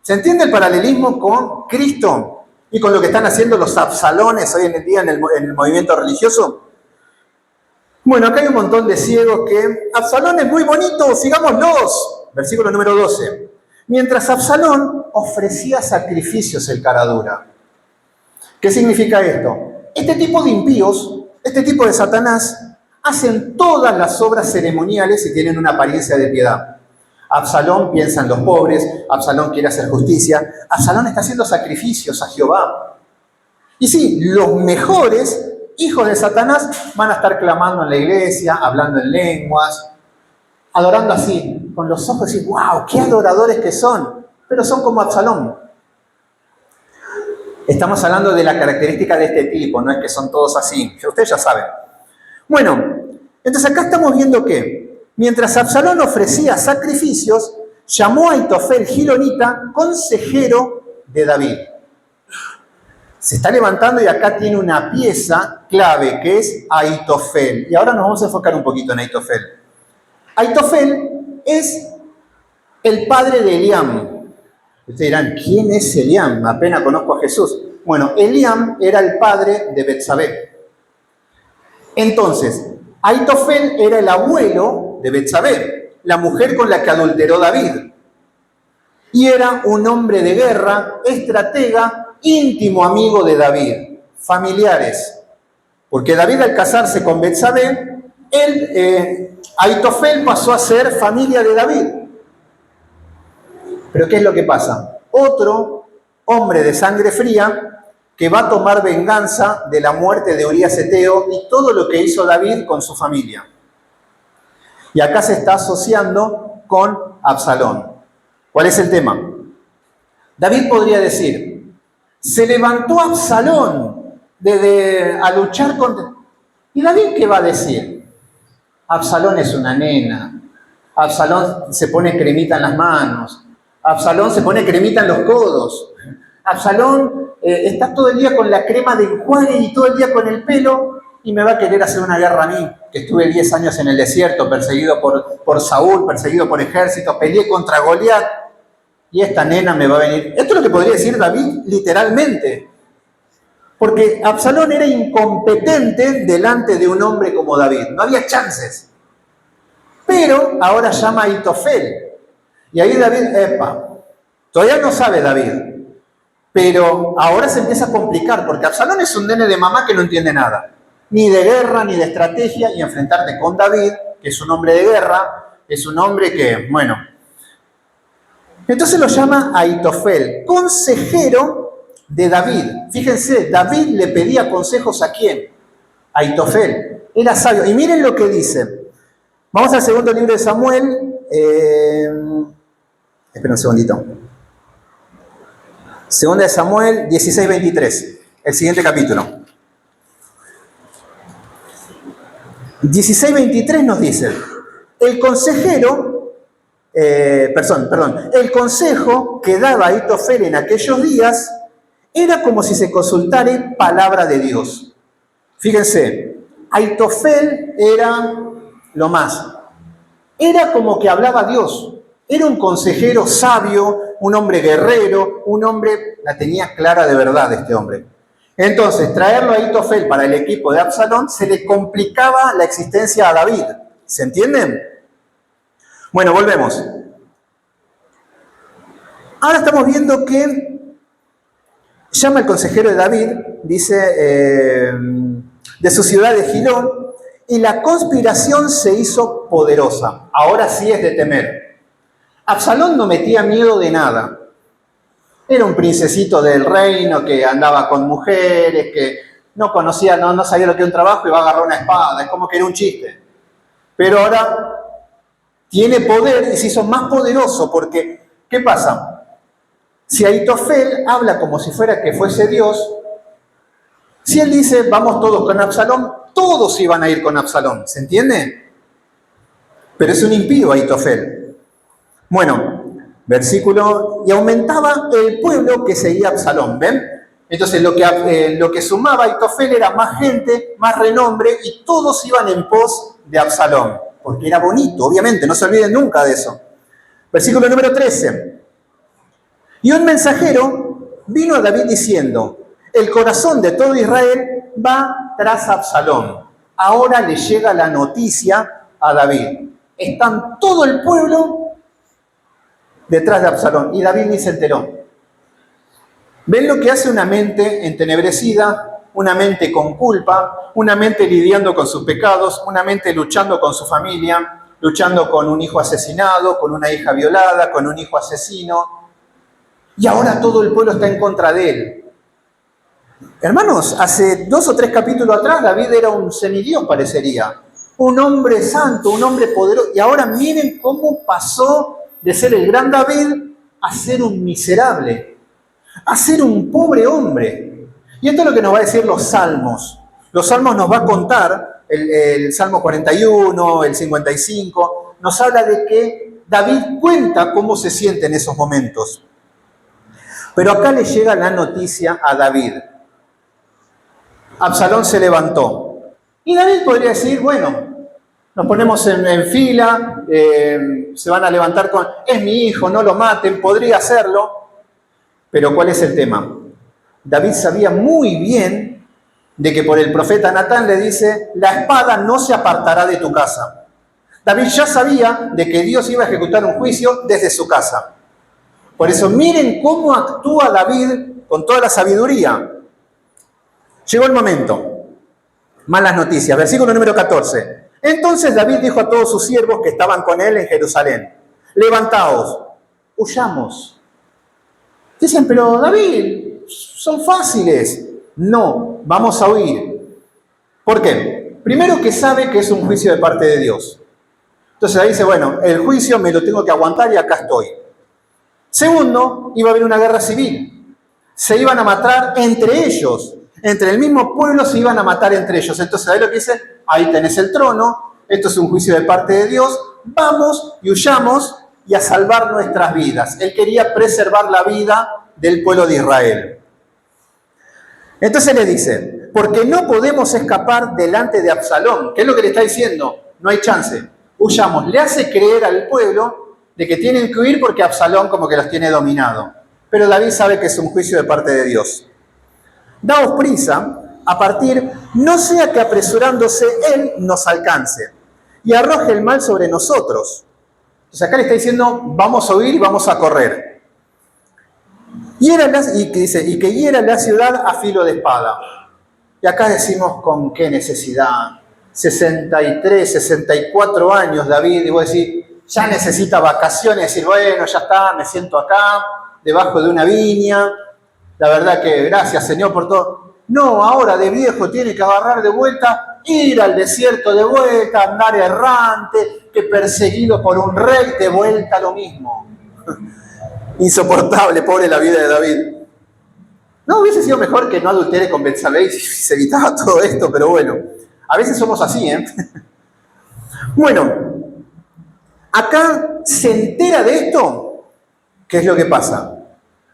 ¿Se entiende el paralelismo con Cristo y con lo que están haciendo los Absalones hoy en el día en el movimiento religioso? Bueno, acá hay un montón de ciegos que Absalón es muy bonito, sigámoslos. Versículo número 12. Mientras Absalón ofrecía sacrificios el cara dura. ¿Qué significa esto? Este tipo de impíos, este tipo de Satanás, hacen todas las obras ceremoniales y tienen una apariencia de piedad. Absalón piensa en los pobres, Absalón quiere hacer justicia, Absalón está haciendo sacrificios a Jehová. Y sí, los mejores hijos de Satanás van a estar clamando en la iglesia, hablando en lenguas, adorando así, con los ojos y wow, qué adoradores que son, pero son como Absalón. Estamos hablando de la característica de este tipo, no es que son todos así, ustedes ya saben. Bueno, entonces acá estamos viendo que mientras Absalón ofrecía sacrificios, llamó a Aitofel Gilonita consejero de David. Se está levantando y acá tiene una pieza clave que es Aitofel. Y ahora nos vamos a enfocar un poquito en Aitofel. Aitofel es el padre de Eliam. Ustedes dirán, ¿quién es Eliam? Apenas conozco a Jesús. Bueno, Eliam era el padre de Betsabé. Entonces, Aitofel era el abuelo de Betsabé, la mujer con la que adulteró David. Y era un hombre de guerra, estratega, íntimo amigo de David, familiares. Porque David, al casarse con Betsabé, Aitofel pasó a ser familia de David. Pero ¿qué es lo que pasa? Otro hombre de sangre fría que va a tomar venganza de la muerte de Urías Eteo y todo lo que hizo David con su familia. Y acá se está asociando con Absalón. ¿Cuál es el tema? David podría decir, se levantó Absalón a luchar contra... ¿Y David qué va a decir? Absalón es una nena. Absalón se pone cremita en las manos. Absalón se pone cremita en los codos. Absalón está todo el día con la crema de enjuague y todo el día con el pelo y me va a querer hacer una guerra a mí, que estuve 10 años en el desierto, perseguido por Saúl, perseguido por ejércitos, peleé contra Goliat y esta nena me va a venir. Esto es lo que podría decir David literalmente, porque Absalón era incompetente delante de un hombre como David, no había chances. Pero ahora llama a Aitofel y ahí David, todavía no sabe David. Pero ahora se empieza a complicar, porque Absalón es un nene de mamá que no entiende nada, ni de guerra, ni de estrategia, y enfrentarte con David, que es un hombre de guerra, es un hombre que, bueno. Entonces lo llama Aitofel, consejero de David. Fíjense, David le pedía consejos ¿a quién? Aitofel, era sabio. Y miren lo que dice. Vamos al segundo libro de Samuel. Espera un segundito. Segunda de Samuel 16:23, el siguiente capítulo. 16:23 nos dice, el consejo que daba Aitofel en aquellos días era como si se consultara palabra de Dios. Fíjense, Aitofel era lo más. Era como que hablaba Dios. Era un consejero sabio, un hombre guerrero, un hombre, la tenía clara de verdad este hombre. Entonces, traerlo a Aitofel para el equipo de Absalón se le complicaba la existencia a David. ¿Se entienden? Bueno, volvemos. Ahora estamos viendo que llama al consejero de David, dice, de su ciudad de Gilón, y la conspiración se hizo poderosa. Ahora sí es de temer. Absalón no metía miedo de nada. Era un princesito del reino que andaba con mujeres, que no conocía, no sabía lo que era un trabajo y va a agarrar una espada. Es como que era un chiste. Pero ahora tiene poder y se hizo más poderoso porque, ¿qué pasa? Si Aitofel habla como si fuera que fuese Dios, si él dice, vamos todos con Absalón, todos iban a ir con Absalón. ¿Se entiende? Pero es un impío Aitofel. Bueno, versículo, y aumentaba el pueblo que seguía a Absalón, ¿ven? Entonces lo que sumaba Aitofel era más gente, más renombre, y todos iban en pos de Absalón, porque era bonito, obviamente, no se olviden nunca de eso. Versículo número 13. Y un mensajero vino a David diciendo, el corazón de todo Israel va tras Absalón. Ahora le llega la noticia a David. Están todo el pueblo detrás de Absalón, y David ni se enteró. ¿Ven lo que hace una mente entenebrecida, una mente con culpa, una mente lidiando con sus pecados, una mente luchando con su familia, luchando con un hijo asesinado, con una hija violada, con un hijo asesino, y ahora todo el pueblo está en contra de él? Hermanos, hace 2 o 3 capítulos atrás David era un semidios, parecería, un hombre santo, un hombre poderoso, y ahora miren cómo pasó de ser el gran David a ser un miserable, a ser un pobre hombre. Y esto es lo que nos va a decir los salmos. Los salmos nos va a contar, el Salmo 41, el 55, nos habla de que David cuenta cómo se siente en esos momentos. Pero acá le llega la noticia a David. Absalón se levantó. Y David podría decir, bueno, nos ponemos en fila, se van a levantar con, es mi hijo, no lo maten, podría hacerlo. Pero ¿cuál es el tema? David sabía muy bien de que por el profeta Natán le dice, la espada no se apartará de tu casa. David ya sabía de que Dios iba a ejecutar un juicio desde su casa. Por eso miren cómo actúa David con toda la sabiduría. Llegó el momento. Malas noticias. Versículo número 14. Entonces David dijo a todos sus siervos que estaban con él en Jerusalén, levantaos, huyamos. Dicen, pero David, son fáciles. No, vamos a huir. ¿Por qué? Primero que sabe que es un juicio de parte de Dios. Entonces ahí dice, bueno, el juicio me lo tengo que aguantar y acá estoy. Segundo, iba a haber una guerra civil. Se iban a matar entre ellos. Entre el mismo pueblo se iban a matar entre ellos. Entonces ahí lo que dice, ahí tenés el trono, esto es un juicio de parte de Dios, vamos y huyamos y a salvar nuestras vidas. Él quería preservar la vida del pueblo de Israel. Entonces le dice, porque no podemos escapar delante de Absalón. ¿Qué es lo que le está diciendo? No hay chance, huyamos. Le hace creer al pueblo de que tienen que huir porque Absalón como que los tiene dominado. Pero David sabe que es un juicio de parte de Dios. Daos prisa a partir, no sea que apresurándose él nos alcance y arroje el mal sobre nosotros. Entonces acá le está diciendo, vamos a huir y vamos a correr. Y que hiera la ciudad a filo de espada. Y acá decimos, ¿con qué necesidad? 63, 64 años David, y vos decís, ya necesita vacaciones, decir, bueno, ya está, me siento acá, debajo de una viña. La verdad que gracias, Señor, por todo. No, ahora de viejo tiene que agarrar de vuelta, ir al desierto de vuelta, andar errante, que perseguido por un rey, de vuelta lo mismo. Insoportable, pobre la vida de David. No hubiese sido mejor que no adultere con Betsabé y se evitaba todo esto, pero bueno, a veces somos así, ¿eh? Bueno, acá se entera de esto. ¿Qué es lo que pasa?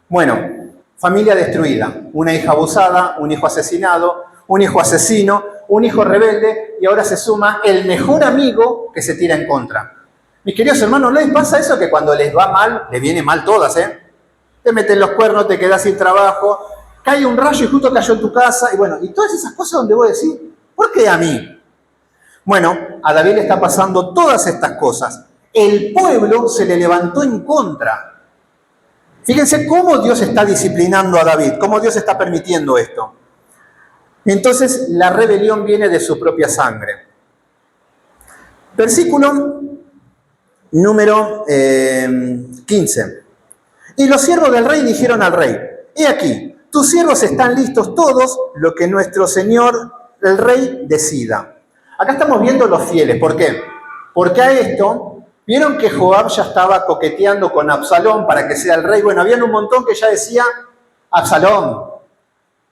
Bueno, familia destruida, una hija abusada, un hijo asesinado, un hijo asesino, un hijo rebelde y ahora se suma el mejor amigo que se tira en contra. Mis queridos hermanos, ¿no les pasa eso que cuando les va mal, les viene mal todas, eh? Te meten los cuernos, te quedas sin trabajo, cae un rayo y justo cayó en tu casa y bueno, y todas esas cosas donde vos decís, ¿por qué a mí? Bueno, a David le está pasando todas estas cosas. El pueblo se le levantó en contra. Fíjense cómo Dios está disciplinando a David, cómo Dios está permitiendo esto. Entonces, la rebelión viene de su propia sangre. Versículo número 15. Y los siervos del rey dijeron al rey, he aquí, tus siervos están listos todos, lo que nuestro señor, el rey, decida. Acá estamos viendo los fieles. ¿Por qué? Porque a esto... ¿Vieron que Joab ya estaba coqueteando con Absalón para que sea el rey? Bueno, habían un montón que ya decía, Absalón,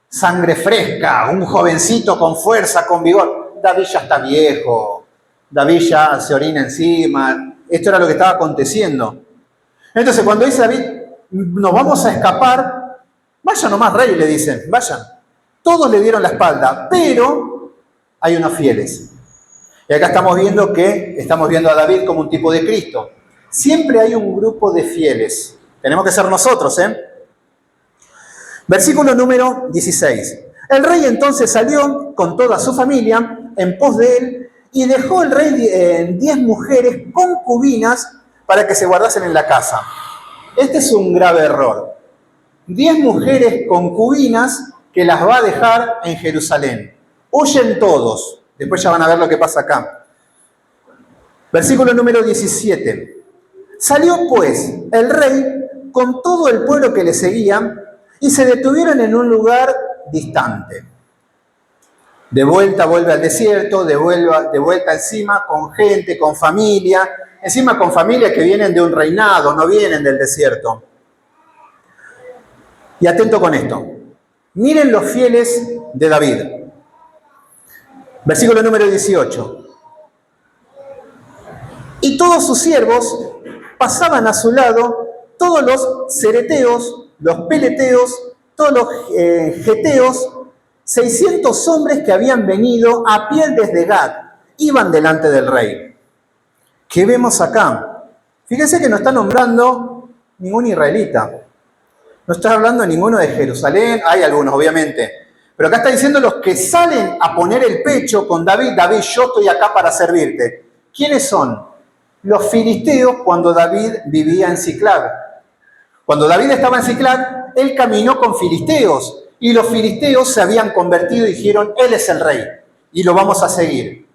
sangre fresca, un jovencito con fuerza, con vigor. David ya está viejo, David ya se orina encima. Esto era lo que estaba aconteciendo. Entonces, cuando dice David, nos vamos a escapar, vayan nomás, rey, le dicen, vayan. Todos le dieron la espalda, pero hay unos fieles. Y acá estamos viendo a David como un tipo de Cristo. Siempre hay un grupo de fieles. Tenemos que ser nosotros, ¿eh? Versículo número 16. El rey entonces salió con toda su familia en pos de él y dejó el rey 10 mujeres concubinas para que se guardasen en la casa. Este es un grave error. 10 mujeres concubinas que las va a dejar en Jerusalén. Huyen todos. Después ya van a ver lo que pasa acá. Versículo número 17. Salió pues el rey con todo el pueblo que le seguía y se detuvieron en un lugar distante. De vuelta vuelve al desierto, de vuelta encima con gente, con familia, encima con familias que vienen de un reinado, no vienen del desierto. Y atento con esto. Miren los fieles de David. Versículo número 18. Y todos sus siervos pasaban a su lado, todos los cereteos, los peleteos, todos los geteos 600 hombres que habían venido a pie desde Gat, iban delante del rey. ¿Qué vemos acá? Fíjense que no está nombrando ningún israelita. No está hablando ninguno de Jerusalén, hay algunos obviamente. Pero acá está diciendo los que salen a poner el pecho con David. David, yo estoy acá para servirte. ¿Quiénes son? Los filisteos cuando David vivía en Siclag. Cuando David estaba en Siclag, él caminó con filisteos. Y los filisteos se habían convertido y dijeron, él es el rey. Y lo vamos a seguir.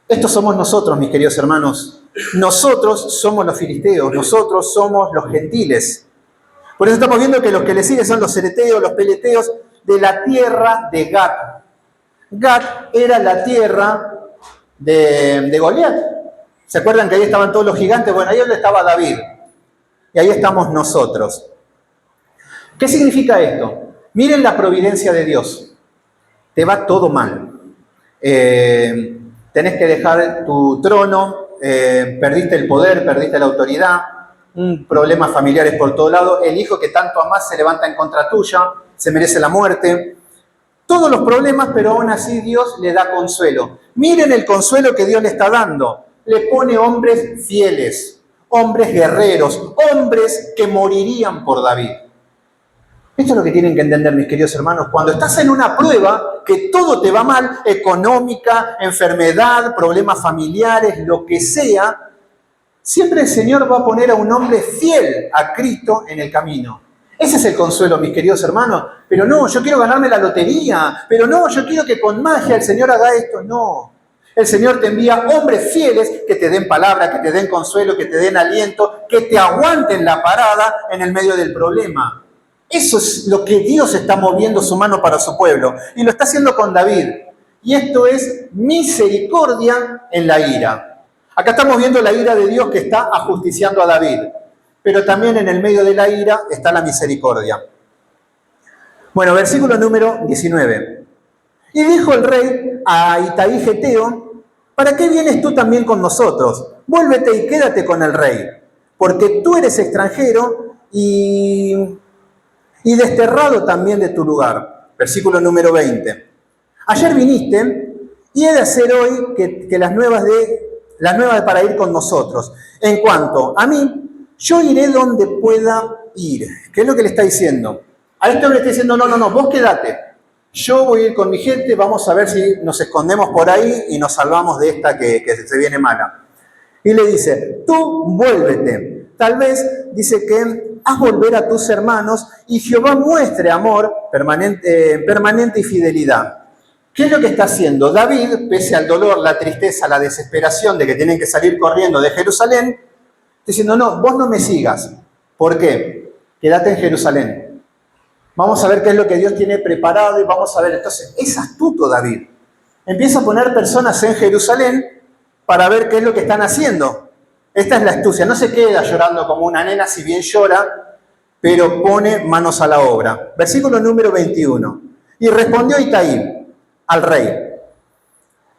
Estos somos nosotros, mis queridos hermanos. Nosotros somos los filisteos. Nosotros somos los gentiles. Por eso estamos viendo que los que le siguen son los cereteos, los peleteos de la tierra de Gat. Gat era la tierra de Goliat. ¿Se acuerdan que ahí estaban todos los gigantes? Bueno, ahí donde estaba David. Y ahí estamos nosotros. ¿Qué significa esto? Miren la providencia de Dios. Te va todo mal. Tenés que dejar tu trono, perdiste el poder, perdiste la autoridad, problemas familiares por todo lado, el hijo que tanto amás se levanta en contra tuya, se merece la muerte. Todos los problemas, pero aún así Dios le da consuelo. Miren el consuelo que Dios le está dando. Le pone hombres fieles, hombres guerreros, hombres que morirían por David. Esto es lo que tienen que entender, mis queridos hermanos. Cuando estás en una prueba, que todo te va mal, económica, enfermedad, problemas familiares, lo que sea, siempre el Señor va a poner a un hombre fiel a Cristo en el camino. Ese es el consuelo, mis queridos hermanos. Pero no, yo quiero ganarme la lotería. Pero no, yo quiero que con magia el Señor haga esto. No. El Señor te envía hombres fieles que te den palabra, que te den consuelo, que te den aliento, que te aguanten la parada en el medio del problema. Eso es lo que Dios está moviendo su mano para su pueblo. Y lo está haciendo con David. Y esto es misericordia en la ira. Acá estamos viendo la ira de Dios que está ajusticiando a David. Pero también en el medio de la ira está la misericordia. Bueno, versículo número 19. Y dijo el rey a Itaí Geteo, ¿para qué vienes tú también con nosotros? Vuélvete y quédate con el rey, porque tú eres extranjero y desterrado también de tu lugar. Versículo número 20. Ayer viniste y he de hacer hoy que las nuevas para ir con nosotros. En cuanto a mí, yo iré donde pueda ir. ¿Qué es lo que le está diciendo? A este hombre le está diciendo, no, vos quédate. Yo voy a ir con mi gente, vamos a ver si nos escondemos por ahí y nos salvamos de esta que se viene mala. Y le dice, tú vuélvete. Tal vez dice que haz volver a tus hermanos y Jehová muestre amor permanente y fidelidad. ¿Qué es lo que está haciendo? David, pese al dolor, la tristeza, la desesperación de que tienen que salir corriendo de Jerusalén, está diciendo, no, vos no me sigas. ¿Por qué? Quédate en Jerusalén. Vamos a ver qué es lo que Dios tiene preparado y vamos a ver. Entonces, es astuto David. Empieza a poner personas en Jerusalén para ver qué es lo que están haciendo. Esta es la astucia. No se queda llorando como una nena, si bien llora, pero pone manos a la obra. Versículo número 21. Y respondió Itaí al rey,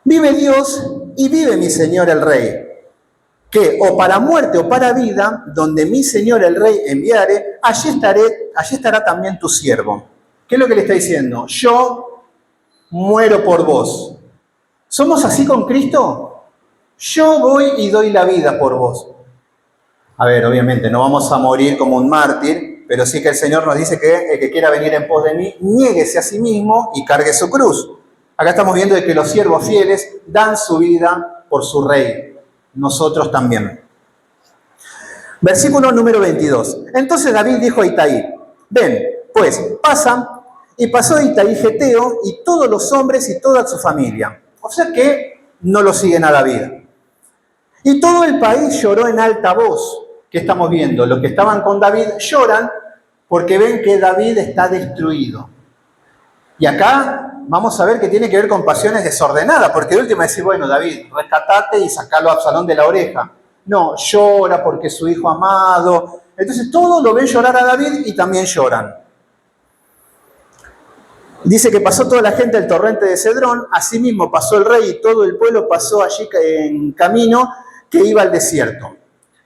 vive Dios y vive mi señor el rey, que o para muerte o para vida, donde mi señor el rey enviare, allí estará también tu siervo. ¿Qué es lo que le está diciendo? Yo muero por vos. ¿Somos así con Cristo? Yo voy y doy la vida por vos. A ver, obviamente, no vamos a morir como un mártir, pero sí que el Señor nos dice que el que quiera venir en pos de mí, niéguese a sí mismo y cargue su cruz. Acá estamos viendo de que los siervos fieles dan su vida por su rey. Nosotros también. Versículo número 22. Entonces David dijo a Itaí, ven, pues, pasa. Y pasó Itaí Geteo y todos los hombres y toda su familia. O sea que no lo siguen a David. Y todo el país lloró en alta voz. ¿Qué estamos viendo? Los que estaban con David lloran porque ven que David está destruido. Y acá vamos a ver que tiene que ver con pasiones desordenadas, porque de última decir, bueno, David, rescatate y sacalo a Absalón de la oreja. No, llora porque es su hijo amado. Entonces todos lo ven llorar a David y también lloran. Dice que pasó toda la gente del torrente de Cedrón, asimismo pasó el rey y todo el pueblo pasó allí en camino que iba al desierto.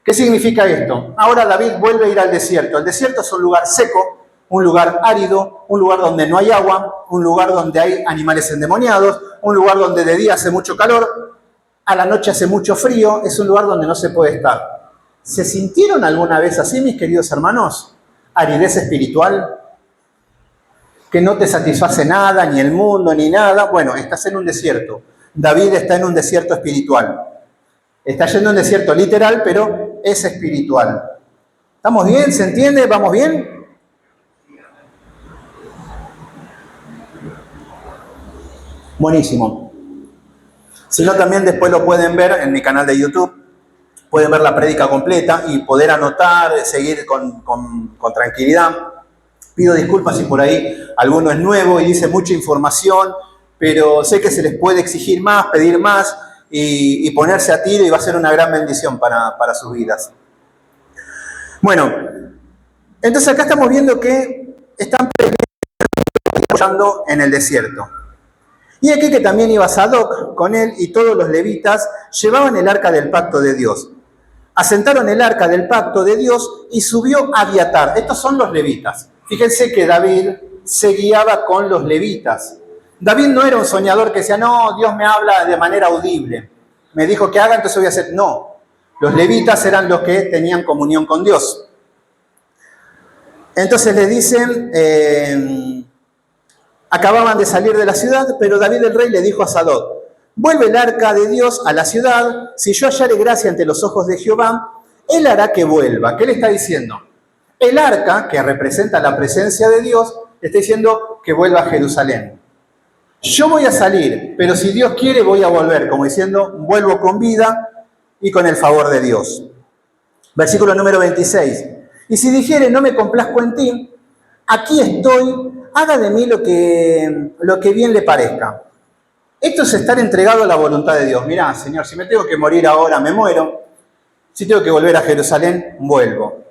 ¿Qué significa esto? Ahora David vuelve a ir al desierto. El desierto es un lugar seco, un lugar árido, un lugar donde no hay agua, un lugar donde hay animales endemoniados, un lugar donde de día hace mucho calor, a la noche hace mucho frío, es un lugar donde no se puede estar. ¿Se sintieron alguna vez así, mis queridos hermanos? Aridez espiritual, que no te satisface nada, ni el mundo, ni nada. Bueno, estás en un desierto. David está en un desierto espiritual. Está yendo a un desierto literal, pero es espiritual. ¿Estamos bien? ¿Se entiende? ¿Vamos bien? Buenísimo. Si no, también después lo pueden ver en mi canal de YouTube. Pueden ver la prédica completa y poder anotar, seguir con tranquilidad. Pido disculpas si por ahí alguno es nuevo y dice mucha información, pero sé que se les puede exigir más, pedir más y ponerse a tiro, y va a ser una gran bendición para sus vidas. Bueno, entonces acá estamos viendo que están apoyando en el desierto. Y aquí que también iba Sadoc con él, y todos los levitas llevaban el arca del pacto de Dios. Asentaron el arca del pacto de Dios y subió Abiatar. Estos son los levitas. Fíjense que David se guiaba con los levitas. David no era un soñador que decía, no, Dios me habla de manera audible. Me dijo que haga, entonces voy a hacer. No, los levitas eran los que tenían comunión con Dios. Entonces le dicen, acababan de salir de la ciudad, pero David el rey le dijo a Sadoc, vuelve el arca de Dios a la ciudad, si yo hallare gracia ante los ojos de Jehová, él hará que vuelva. ¿Qué le está diciendo? El arca, que representa la presencia de Dios, le está diciendo que vuelva a Jerusalén. Yo voy a salir, pero si Dios quiere voy a volver, como diciendo, vuelvo con vida y con el favor de Dios. Versículo número 26. Y si dijere, no me complazco en ti, aquí estoy, haga de mí lo que bien le parezca. Esto es estar entregado a la voluntad de Dios. Mirá, Señor, si me tengo que morir ahora, me muero. Si tengo que volver a Jerusalén, vuelvo.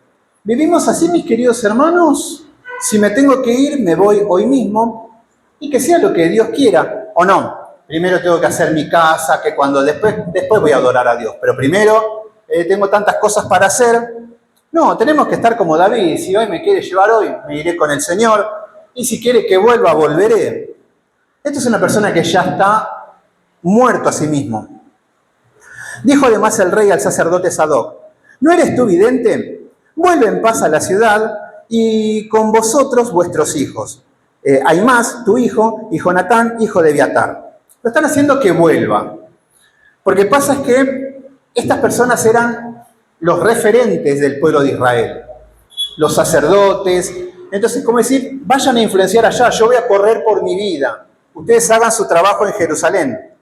¿Vivimos así, mis queridos hermanos? Si me tengo que ir, me voy hoy mismo, y que sea lo que Dios quiera, o no. Primero tengo que hacer mi casa, que cuando después voy a adorar a Dios. Pero primero tengo tantas cosas para hacer. No, tenemos que estar como David. Si hoy me quiere llevar hoy, me iré con el Señor. Y si quiere que vuelva, volveré. Esto es una persona que ya está muerto a sí mismo. Dijo además el rey al sacerdote Sadoc, ¿no eres tú vidente? Vuelve en paz a la ciudad y con vosotros vuestros hijos. Ahimás, tu hijo, y Jonatán, hijo de Abiatar. Lo están haciendo que vuelva. Porque pasa es que estas personas eran los referentes del pueblo de Israel. Los sacerdotes. Entonces, como decir, vayan a influenciar allá, yo voy a correr por mi vida. Ustedes hagan su trabajo en Jerusalén.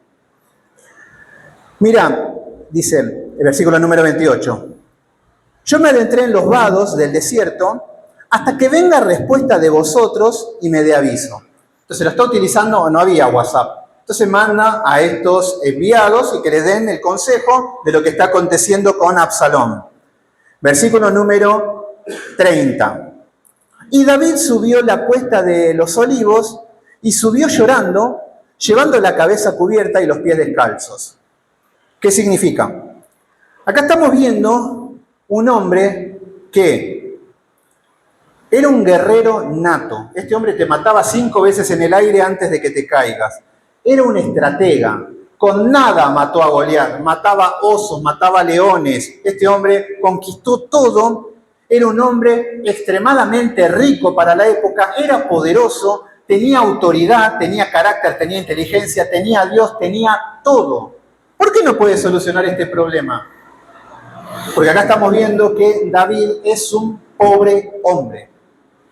Mira, dice el versículo número 28. Yo me adentré en los vados del desierto hasta que venga respuesta de vosotros y me dé aviso. Entonces lo está utilizando, no había WhatsApp. Entonces manda a estos enviados y que les den el consejo de lo que está aconteciendo con Absalón. Versículo número 30. Y David subió la cuesta de los olivos y subió llorando, llevando la cabeza cubierta y los pies descalzos. ¿Qué significa? Acá estamos viendo un hombre que era un guerrero nato. Este hombre te mataba 5 veces en el aire antes de que te caigas. Era un estratega. Con nada mató a Goliat. Mataba osos, mataba leones. Este hombre conquistó todo. Era un hombre extremadamente rico para la época. Era poderoso. Tenía autoridad, tenía carácter, tenía inteligencia, tenía a Dios, tenía todo. ¿Por qué no puede solucionar este problema? Porque acá estamos viendo que David es un pobre hombre.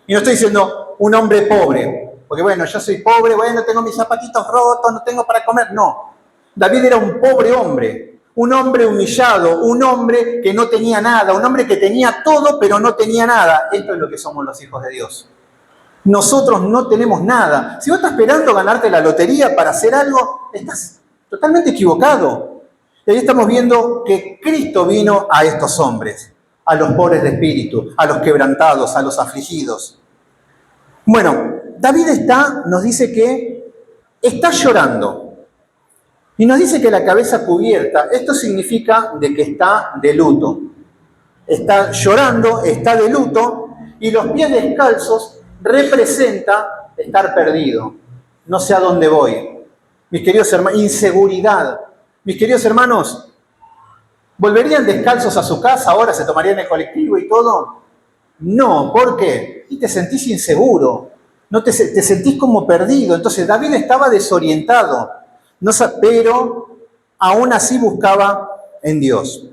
Y no estoy diciendo un hombre pobre, porque bueno, yo soy pobre, bueno, tengo mis zapatitos rotos, no tengo para comer. No, David era un pobre hombre, un hombre humillado, un hombre que no tenía nada, un hombre que tenía todo pero no tenía nada. Esto es lo que somos los hijos de Dios. Nosotros no tenemos nada. Si vos estás esperando ganarte la lotería para hacer algo, estás totalmente equivocado. Y ahí estamos viendo que Cristo vino a estos hombres, a los pobres de espíritu, a los quebrantados, a los afligidos. Bueno, David nos dice que está llorando. Y nos dice que la cabeza cubierta, esto significa de que está de luto. Está llorando, está de luto, y los pies descalzos representa estar perdido. No sé a dónde voy. Mis queridos hermanos, inseguridad. Mis queridos hermanos, ¿volverían descalzos a su casa ahora? ¿Se tomarían el colectivo y todo? No, ¿por qué? Y te sentís inseguro, no te sentís como perdido. Entonces David estaba desorientado, pero aún así buscaba en Dios.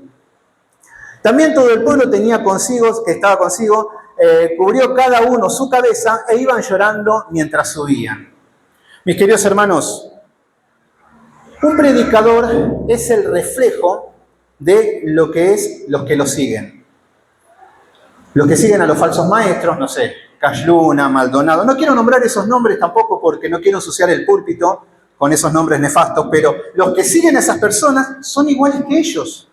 También todo el pueblo estaba consigo, cubrió cada uno su cabeza e iban llorando mientras subían. Mis queridos hermanos, un predicador es el reflejo de lo que es los que lo siguen. Los que siguen a los falsos maestros, no sé, Cashluna, Maldonado. No quiero nombrar esos nombres tampoco porque no quiero ensuciar el púlpito con esos nombres nefastos, pero los que siguen a esas personas son iguales que ellos.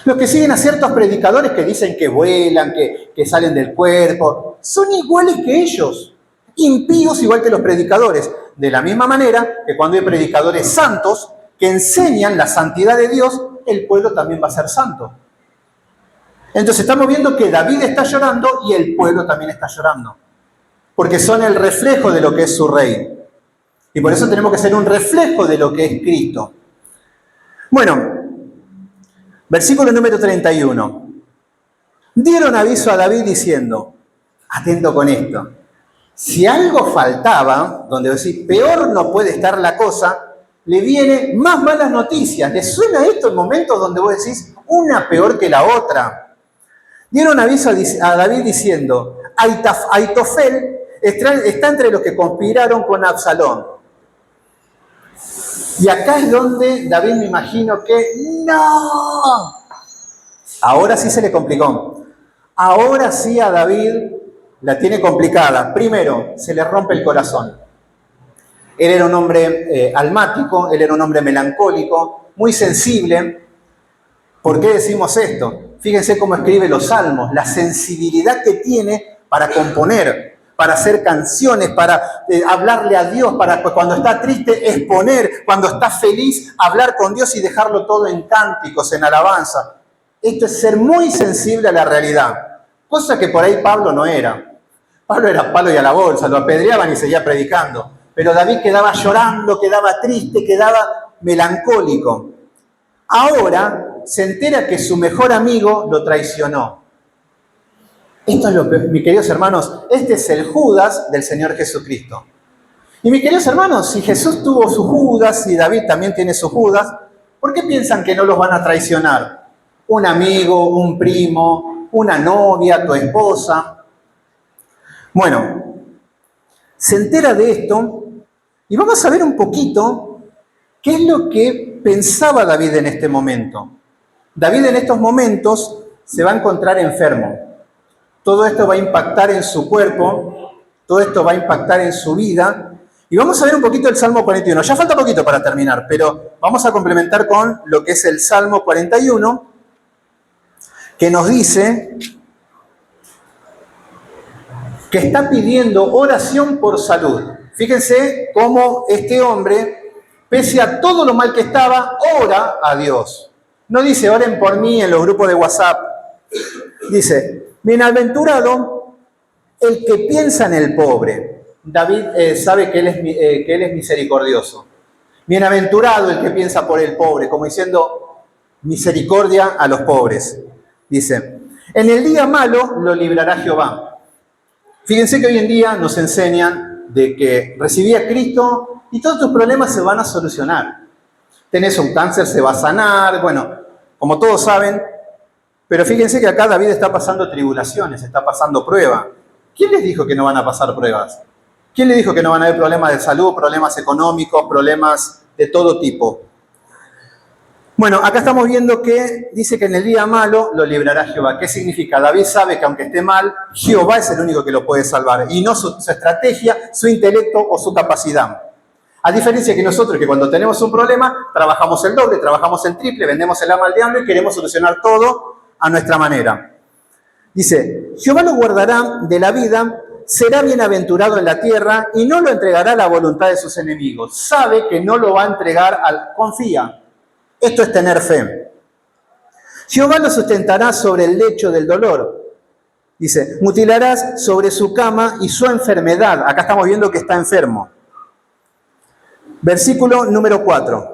Los que siguen a ciertos predicadores que dicen que vuelan, que salen del cuerpo, son iguales que ellos. Impíos igual que los predicadores. De la misma manera que cuando hay predicadores santos que enseñan la santidad de Dios, el pueblo también va a ser santo. Entonces estamos viendo que David está llorando y el pueblo también está llorando. Porque son el reflejo de lo que es su rey. Y por eso tenemos que ser un reflejo de lo que es Cristo. Bueno, versículo número 31. Dieron aviso a David diciendo, atento con esto, si algo faltaba, donde decís, peor no puede estar la cosa, le viene más malas noticias. ¿Le suena esto en momentos donde vos decís, una peor que la otra? Dieron aviso a David diciendo, Aitofel está entre los que conspiraron con Absalón. Y acá es donde David me imagino que, ¡no! Ahora sí se le complicó. Ahora sí a David la tiene complicada. Primero, se le rompe el corazón. Él era un hombre almático, él era un hombre melancólico, muy sensible. ¿Por qué decimos esto? Fíjense cómo escribe los salmos, la sensibilidad que tiene para componer, para hacer canciones, para hablarle a Dios, para cuando está triste exponer, cuando está feliz hablar con Dios y dejarlo todo en cánticos, en alabanza. Esto es ser muy sensible a la realidad, cosa que por ahí Pablo no era. Pablo era palo y a la bolsa, lo apedreaban y seguía predicando. Pero David quedaba llorando, quedaba triste, quedaba melancólico. Ahora se entera que su mejor amigo lo traicionó. Esto es lo que, mis queridos hermanos, este es el Judas del Señor Jesucristo. Y mis queridos hermanos, si Jesús tuvo su Judas y David también tiene su Judas, ¿por qué piensan que no los van a traicionar? Un amigo, un primo, una novia, tu esposa. Bueno, se entera de esto y vamos a ver un poquito qué es lo que pensaba David en este momento. David en estos momentos se va a encontrar enfermo. Todo esto va a impactar en su cuerpo, todo esto va a impactar en su vida. Y vamos a ver un poquito el Salmo 41. Ya falta poquito para terminar, pero vamos a complementar con lo que es el Salmo 41, que nos dice que está pidiendo oración por salud. Fíjense cómo este hombre, pese a todo lo mal que estaba, ora a Dios. No dice, oren por mí en los grupos de WhatsApp. Dice, bienaventurado el que piensa en el pobre. David sabe que él es misericordioso. Bienaventurado el que piensa por el pobre, como diciendo, misericordia a los pobres. Dice, en el día malo lo librará Jehová. Fíjense que hoy en día nos enseñan de que recibí a Cristo y todos tus problemas se van a solucionar. Tenés un cáncer, se va a sanar, bueno, como todos saben, pero fíjense que acá David está pasando tribulaciones, está pasando pruebas. ¿Quién les dijo que no van a pasar pruebas? ¿Quién les dijo que no van a haber problemas de salud, problemas económicos, problemas de todo tipo? Bueno, acá estamos viendo que dice que en el día malo lo librará Jehová. ¿Qué significa? David sabe que aunque esté mal, Jehová es el único que lo puede salvar, y no su estrategia, su intelecto o su capacidad. A diferencia que nosotros, que cuando tenemos un problema, trabajamos el doble, trabajamos el triple, vendemos el alma al diablo y queremos solucionar todo a nuestra manera. Dice, Jehová lo guardará de la vida, será bienaventurado en la tierra y no lo entregará a la voluntad de sus enemigos. Sabe que no lo va a entregar confía. Esto es tener fe. Jehová lo sustentará sobre el lecho del dolor. Dice, mutilarás sobre su cama y su enfermedad. Acá estamos viendo que está enfermo. Versículo número 4.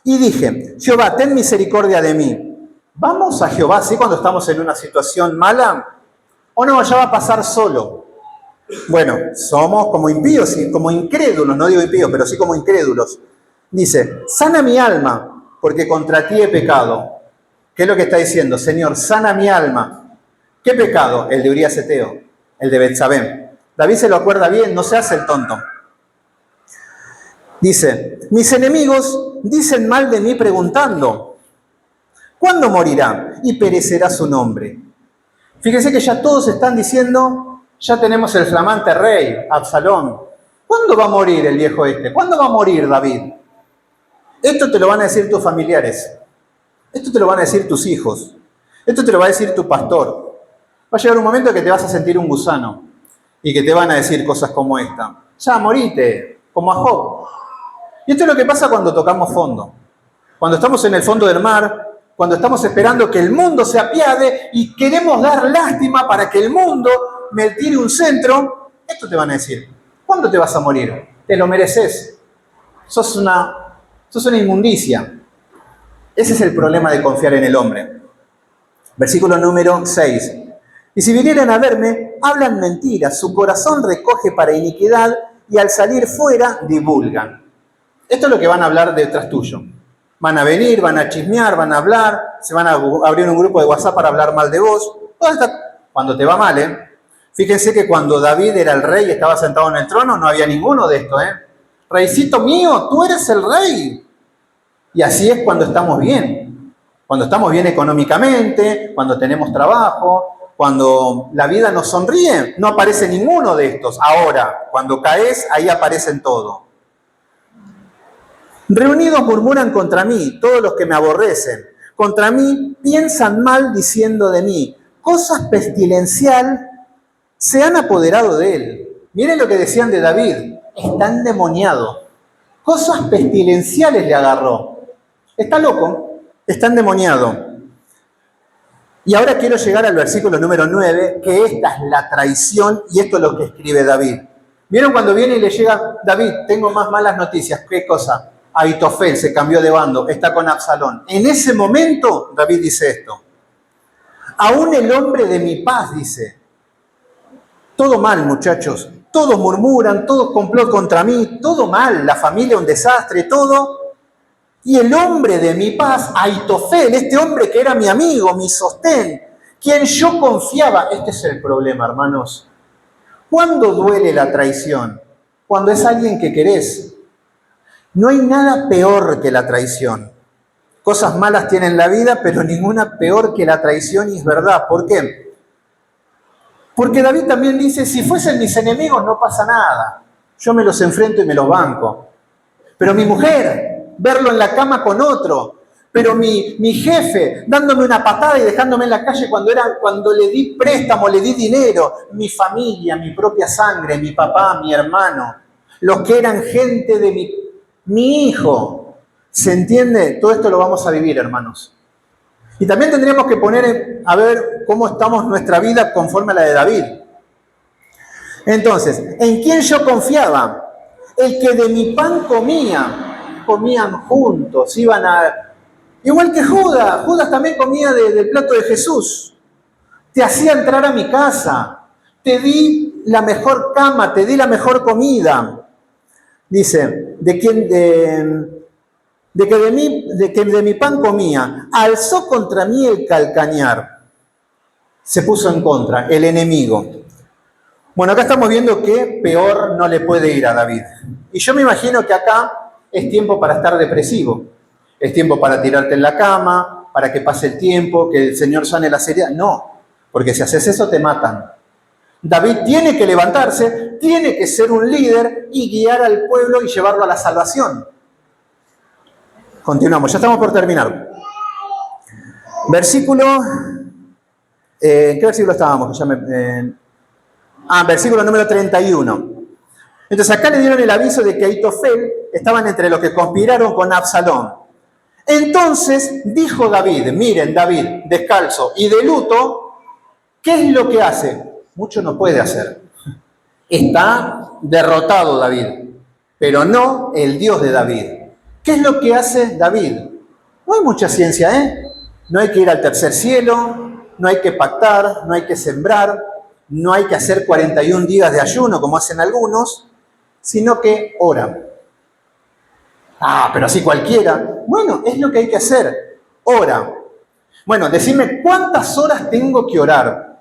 Y dije, Jehová, ten misericordia de mí. ¿Vamos a Jehová así cuando estamos en una situación mala? ¿O no, ya va a pasar solo? Bueno, somos como impíos y como incrédulos, no digo impíos, pero sí como incrédulos. Dice, sana mi alma, porque contra ti he pecado. ¿Qué es lo que está diciendo? Señor, sana mi alma. ¿Qué pecado? El de Urías Eteo, el de Betsabé. David se lo acuerda bien, no se hace el tonto. Dice, mis enemigos dicen mal de mí preguntando, ¿cuándo morirá y perecerá su nombre? Fíjense que ya todos están diciendo, ya tenemos el flamante rey, Absalón. ¿Cuándo va a morir el viejo este? ¿Cuándo va a morir David? Esto te lo van a decir tus familiares. Esto te lo van a decir tus hijos. Esto te lo va a decir tu pastor. Va a llegar un momento que te vas a sentir un gusano y que te van a decir cosas como esta. Ya, morite, como a Job. Y esto es lo que pasa cuando tocamos fondo. Cuando estamos en el fondo del mar, cuando estamos esperando que el mundo se apiade y queremos dar lástima para que el mundo me tire un centro, esto te van a decir. ¿Cuándo te vas a morir? Te lo mereces. Sos una inmundicia. Ese es el problema de confiar en el hombre. Versículo número 6. Y si vinieran a verme, hablan mentiras, su corazón recoge para iniquidad y al salir fuera divulgan. Esto es lo que van a hablar detrás tuyo. Van a venir, van a chismear, van a hablar, se van a abrir un grupo de WhatsApp para hablar mal de vos. Cuando te va mal, ¿eh? Fíjense que cuando David era el rey y estaba sentado en el trono, no había ninguno de esto, ¿eh? Reycito mío, tú eres el rey. Y así es cuando estamos bien. Cuando estamos bien económicamente, cuando tenemos trabajo, cuando la vida nos sonríe, no aparece ninguno de estos. Ahora, cuando caes, ahí aparecen todos. Reunidos murmuran contra mí, todos los que me aborrecen. Contra mí piensan mal diciendo de mí. Cosas pestilencial se han apoderado de él. Miren lo que decían de David. Está endemoniado. Cosas pestilenciales le agarró. Está loco, está endemoniado. Y ahora quiero llegar al versículo número 9, que esta es la traición y esto es lo que escribe David. ¿Vieron cuando viene y le llega David? Tengo más malas noticias. ¿Qué cosa? Ahitofel se cambió de bando, está con Absalón. En ese momento David dice esto. Aún el hombre de mi paz dice, todo mal muchachos, todos murmuran, todos complot contra mí, todo mal, la familia un desastre, todo. Y el hombre de mi paz, Ahitofel, este hombre que era mi amigo, mi sostén, quien yo confiaba. Este es el problema, hermanos. ¿Cuándo duele la traición? Cuando es alguien que querés. No hay nada peor que la traición. Cosas malas tienen la vida, pero ninguna peor que la traición y es verdad. ¿Por qué? Porque David también dice, si fuesen mis enemigos no pasa nada. Yo me los enfrento y me los banco. Pero mi mujer, verlo en la cama con otro, pero mi jefe dándome una patada y dejándome en la calle cuando le di préstamo, le di dinero, mi familia, mi propia sangre, mi papá, mi hermano, los que eran gente de mi hijo. ¿Se entiende? Todo esto lo vamos a vivir, hermanos. Y también tendríamos que poner a ver cómo estamos nuestra vida conforme a la de David. Entonces, ¿en quién yo confiaba? El que de mi pan comían juntos, iban a... Igual que Judas, Judas también comía del plato de Jesús. Te hacía entrar a mi casa, te di la mejor cama, te di la mejor comida. Dice, de que de mi pan comía, alzó contra mí el calcañar. Se puso en contra, el enemigo. Bueno, acá estamos viendo que peor no le puede ir a David. Y yo me imagino que acá es tiempo para estar depresivo. Es tiempo para tirarte en la cama, para que pase el tiempo, que el Señor sane la herida. No, porque si haces eso te matan. David tiene que levantarse, tiene que ser un líder y guiar al pueblo y llevarlo a la salvación. Continuamos, ya estamos por terminar. Versículo... ¿en qué versículo estábamos? Versículo número 31. Entonces acá le dieron el aviso de que Ahitofel estaban entre los que conspiraron con Absalón. Entonces dijo David, miren David, descalzo y de luto, ¿Qué es lo que hace? Mucho no puede hacer. Está derrotado David, pero no el Dios de David. ¿Qué es lo que hace David? No hay mucha ciencia, ¿eh? No hay que ir al tercer cielo, no hay que pactar, no hay que sembrar, no hay que hacer 41 días de ayuno como hacen algunos, sino que ora. Ah, pero así cualquiera. Bueno, es lo que hay que hacer. Ora. Bueno, decime cuántas horas tengo que orar.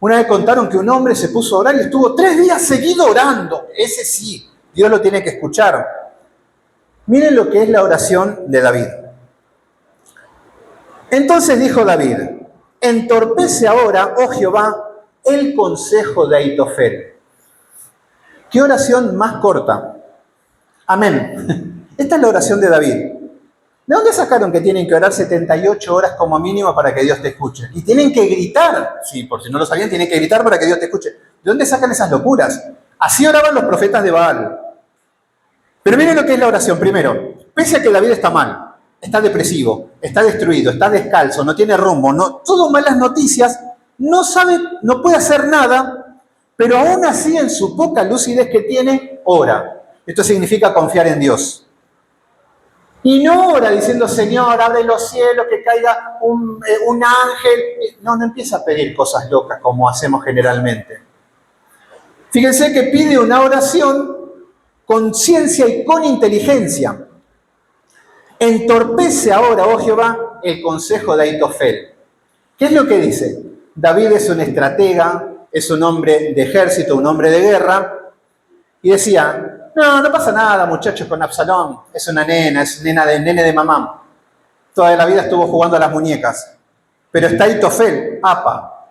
Una vez contaron que un hombre se puso a orar y estuvo 3 días seguidos orando. Ese sí, Dios lo tiene que escuchar. Miren lo que es la oración de David. Entonces dijo David, entorpece ahora, oh Jehová, el consejo de Ahitofel. ¿Qué oración más corta? Amén. Esta es la oración de David. ¿De dónde sacaron que tienen que orar 78 horas como mínimo para que Dios te escuche? Y tienen que gritar. Sí, por si no lo sabían, tienen que gritar para que Dios te escuche. ¿De dónde sacan esas locuras? Así oraban los profetas de Baal. Pero miren lo que es la oración. Primero, pese a que David está mal, está depresivo, está destruido, está descalzo, no tiene rumbo, no, todo malas noticias, no sabe, no puede hacer nada, pero aún así en su poca lucidez que tiene, ora. Esto significa confiar en Dios. Y no ora diciendo, Señor, abre los cielos, que caiga un ángel. No empieza a pedir cosas locas como hacemos generalmente. Fíjense que pide una oración con ciencia y con inteligencia. Entorpece ahora, oh Jehová, el consejo de Ahitofel. ¿Qué es lo que dice? David es un estratega, es un hombre de ejército, un hombre de guerra, y decía, no pasa nada, muchachos, con Absalón. Es una nena, es nene de mamá. Toda la vida estuvo jugando a las muñecas. Pero está Ahitofel, apa.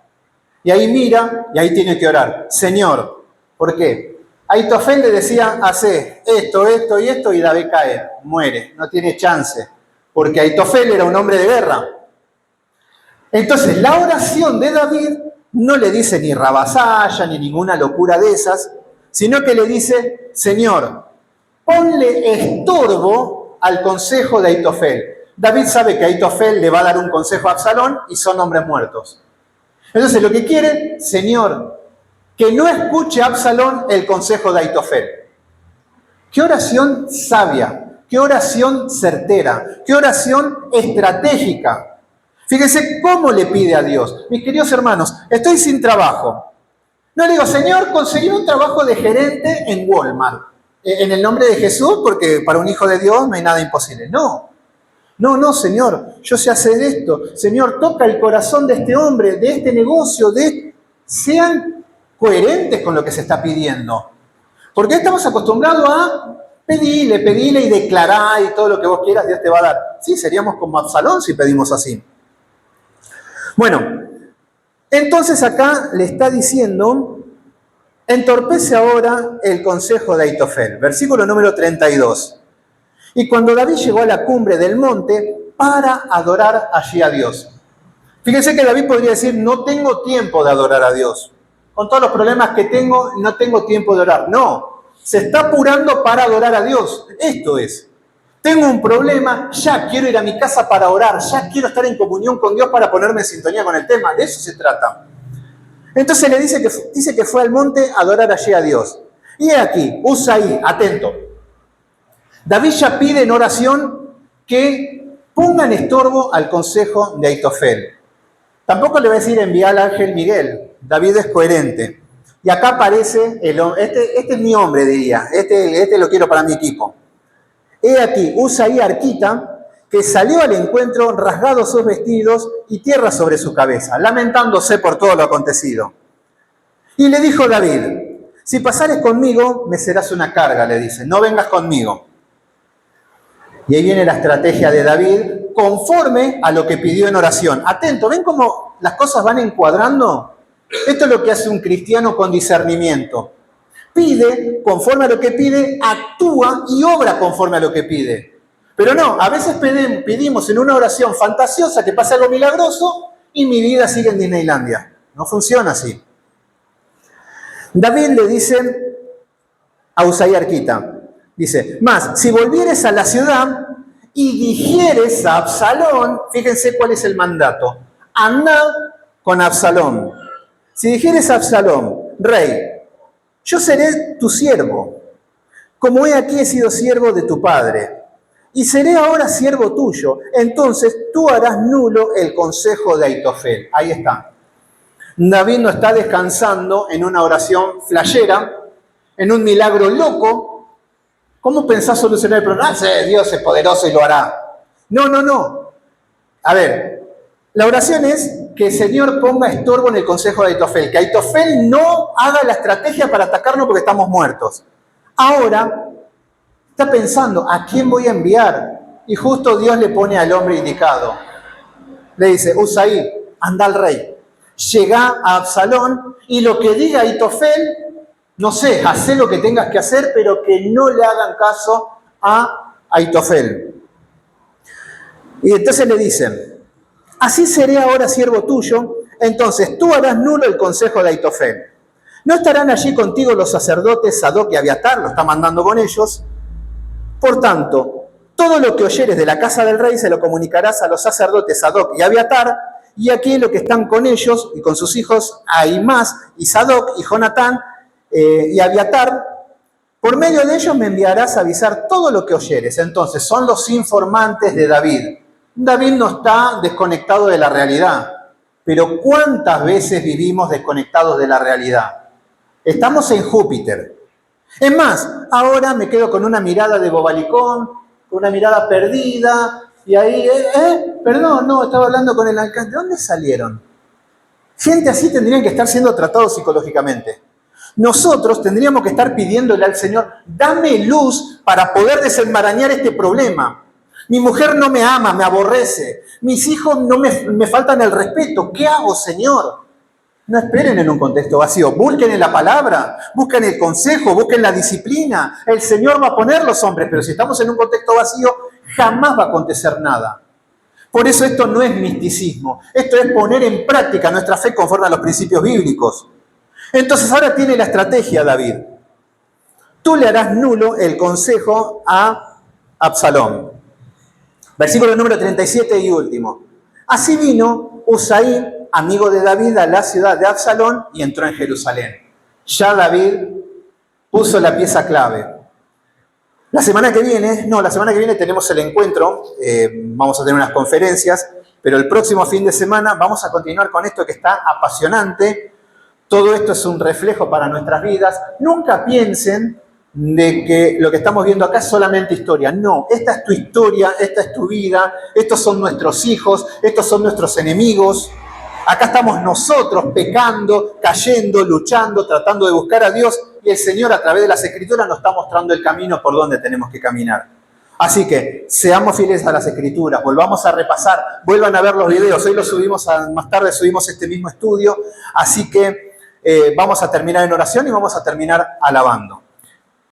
Y ahí mira, y ahí tiene que orar. Señor, ¿por qué? Ahitofel le decía, hace esto, esto y esto, y David cae, muere, no tiene chance. Porque Ahitofel era un hombre de guerra. Entonces, la oración de David no le dice ni rabasalla, ni ninguna locura de esas, sino que le dice, Señor, ponle estorbo al consejo de Ahitofel. David sabe que Ahitofel le va a dar un consejo a Absalón y son hombres muertos. Entonces lo que quiere, Señor, que no escuche a Absalón el consejo de Ahitofel. Qué oración sabia, qué oración certera, qué oración estratégica. Fíjense cómo le pide a Dios. Mis queridos hermanos, estoy sin trabajo. No le digo, Señor, conseguí un trabajo de gerente en Walmart. En el nombre de Jesús, porque para un hijo de Dios no hay nada imposible. No, Señor, yo sé hacer esto. Señor, toca el corazón de este hombre, de este negocio, sean coherentes con lo que se está pidiendo. Porque estamos acostumbrados a pedirle y declarar y todo lo que vos quieras, Dios te va a dar. Sí, seríamos como Absalón si pedimos así. Bueno, entonces acá le está diciendo, entorpece ahora el consejo de Ahitofel. Versículo número 32. Y cuando David llegó a la cumbre del monte para adorar allí a Dios. Fíjense que David podría decir, no tengo tiempo de adorar a Dios. Con todos los problemas que tengo, no tengo tiempo de orar. No, se está apurando para adorar a Dios. Esto es, tengo un problema, ya quiero ir a mi casa para orar, ya quiero estar en comunión con Dios para ponerme en sintonía con el tema. De eso se trata. Entonces le dice que fue al monte a adorar allí a Dios. Y aquí, Usaí, atento. David ya pide en oración que pongan estorbo al consejo de Ahitofel. Tampoco le va a decir enviar al ángel Miguel. David es coherente. Y acá aparece, este es mi hombre, diría. Este lo quiero para mi equipo. He aquí, Usaí Arquita, que salió al encuentro rasgado sus vestidos y tierra sobre su cabeza, lamentándose por todo lo acontecido. Y le dijo David, si pasares conmigo, me serás una carga, le dice, no vengas conmigo. Y ahí viene la estrategia de David, conforme a lo que pidió en oración. Atento, ¿ven cómo las cosas van encuadrando? Esto es lo que hace un cristiano con discernimiento. Pide conforme a lo que pide, actúa y obra conforme a lo que pide. Pero no, a veces pedimos en una oración fantasiosa que pase algo milagroso y mi vida sigue en Disneylandia. No funciona así. David le dice a Usaí Arquita, dice, más, si volvieres a la ciudad y dijeres a Absalón, fíjense cuál es el mandato, anda con Absalón. Si dijeres a Absalón, rey, yo seré tu siervo, como he aquí he sido siervo de tu padre, y seré ahora siervo tuyo, entonces tú harás nulo el consejo de Aitofel. Ahí está. David no está descansando en una oración flashera, en un milagro loco. ¿Cómo pensás solucionar el problema? Dios es poderoso y lo hará. No, no, no. A ver, la oración es que el Señor ponga estorbo en el consejo de Aitofel, que Aitofel no haga la estrategia para atacarnos porque estamos muertos. Ahora está pensando, ¿a quién voy a enviar? Y justo Dios le pone al hombre indicado. Le dice, Usaí, anda al rey. Llega a Absalón y lo que diga Aitofel, no sé, hacé lo que tengas que hacer, pero que no le hagan caso a Aitofel. Y entonces le dicen, así seré ahora siervo tuyo, entonces tú harás nulo el consejo de Aitofel. ¿No estarán allí contigo los sacerdotes Sadoc y Abiatar? Lo está mandando con ellos. Por tanto, todo lo que oyeres de la casa del rey se lo comunicarás a los sacerdotes Sadoc y Abiatar, y aquí lo que están con ellos y con sus hijos Ahimás y Sadoc y Jonatán y Abiatar, por medio de ellos me enviarás a avisar todo lo que oyeres. Entonces, son los informantes de David. David no está desconectado de la realidad, pero ¿cuántas veces vivimos desconectados de la realidad? Estamos en Júpiter. Es más, ahora me quedo con una mirada de bobalicón, con una mirada perdida, y ahí, perdón, no, estaba hablando con el alcalde. ¿De dónde salieron? Gente así tendrían que estar siendo tratados psicológicamente. Nosotros tendríamos que estar pidiéndole al Señor, dame luz para poder desenmarañar este problema. Mi mujer no me ama, me aborrece. Mis hijos no me faltan el respeto. ¿Qué hago, Señor? No esperen en un contexto vacío. Busquen en la palabra, busquen el consejo, busquen la disciplina. El Señor va a poner los hombres, pero si estamos en un contexto vacío, jamás va a acontecer nada. Por eso esto no es misticismo. Esto es poner en práctica nuestra fe conforme a los principios bíblicos. Entonces ahora tiene la estrategia David. Tú le harás nulo el consejo a Absalón. Versículo número 37 y último. Así vino Usaí, amigo de David, a la ciudad de Absalón y entró en Jerusalén. Ya David puso la pieza clave. La semana que viene tenemos el encuentro, vamos a tener unas conferencias, pero el próximo fin de semana vamos a continuar con esto que está apasionante. Todo esto es un reflejo para nuestras vidas. Nunca piensen de que lo que estamos viendo acá es solamente historia. No, esta es tu historia, esta es tu vida, estos son nuestros hijos, estos son nuestros enemigos. Acá estamos nosotros pecando, cayendo, luchando, tratando de buscar a Dios, y el Señor a través de las Escrituras nos está mostrando el camino por donde tenemos que caminar. Así que seamos fieles a las Escrituras, volvamos a repasar, vuelvan a ver los videos. Hoy los subimos, más tarde subimos este mismo estudio, así que vamos a terminar en oración y vamos a terminar alabando.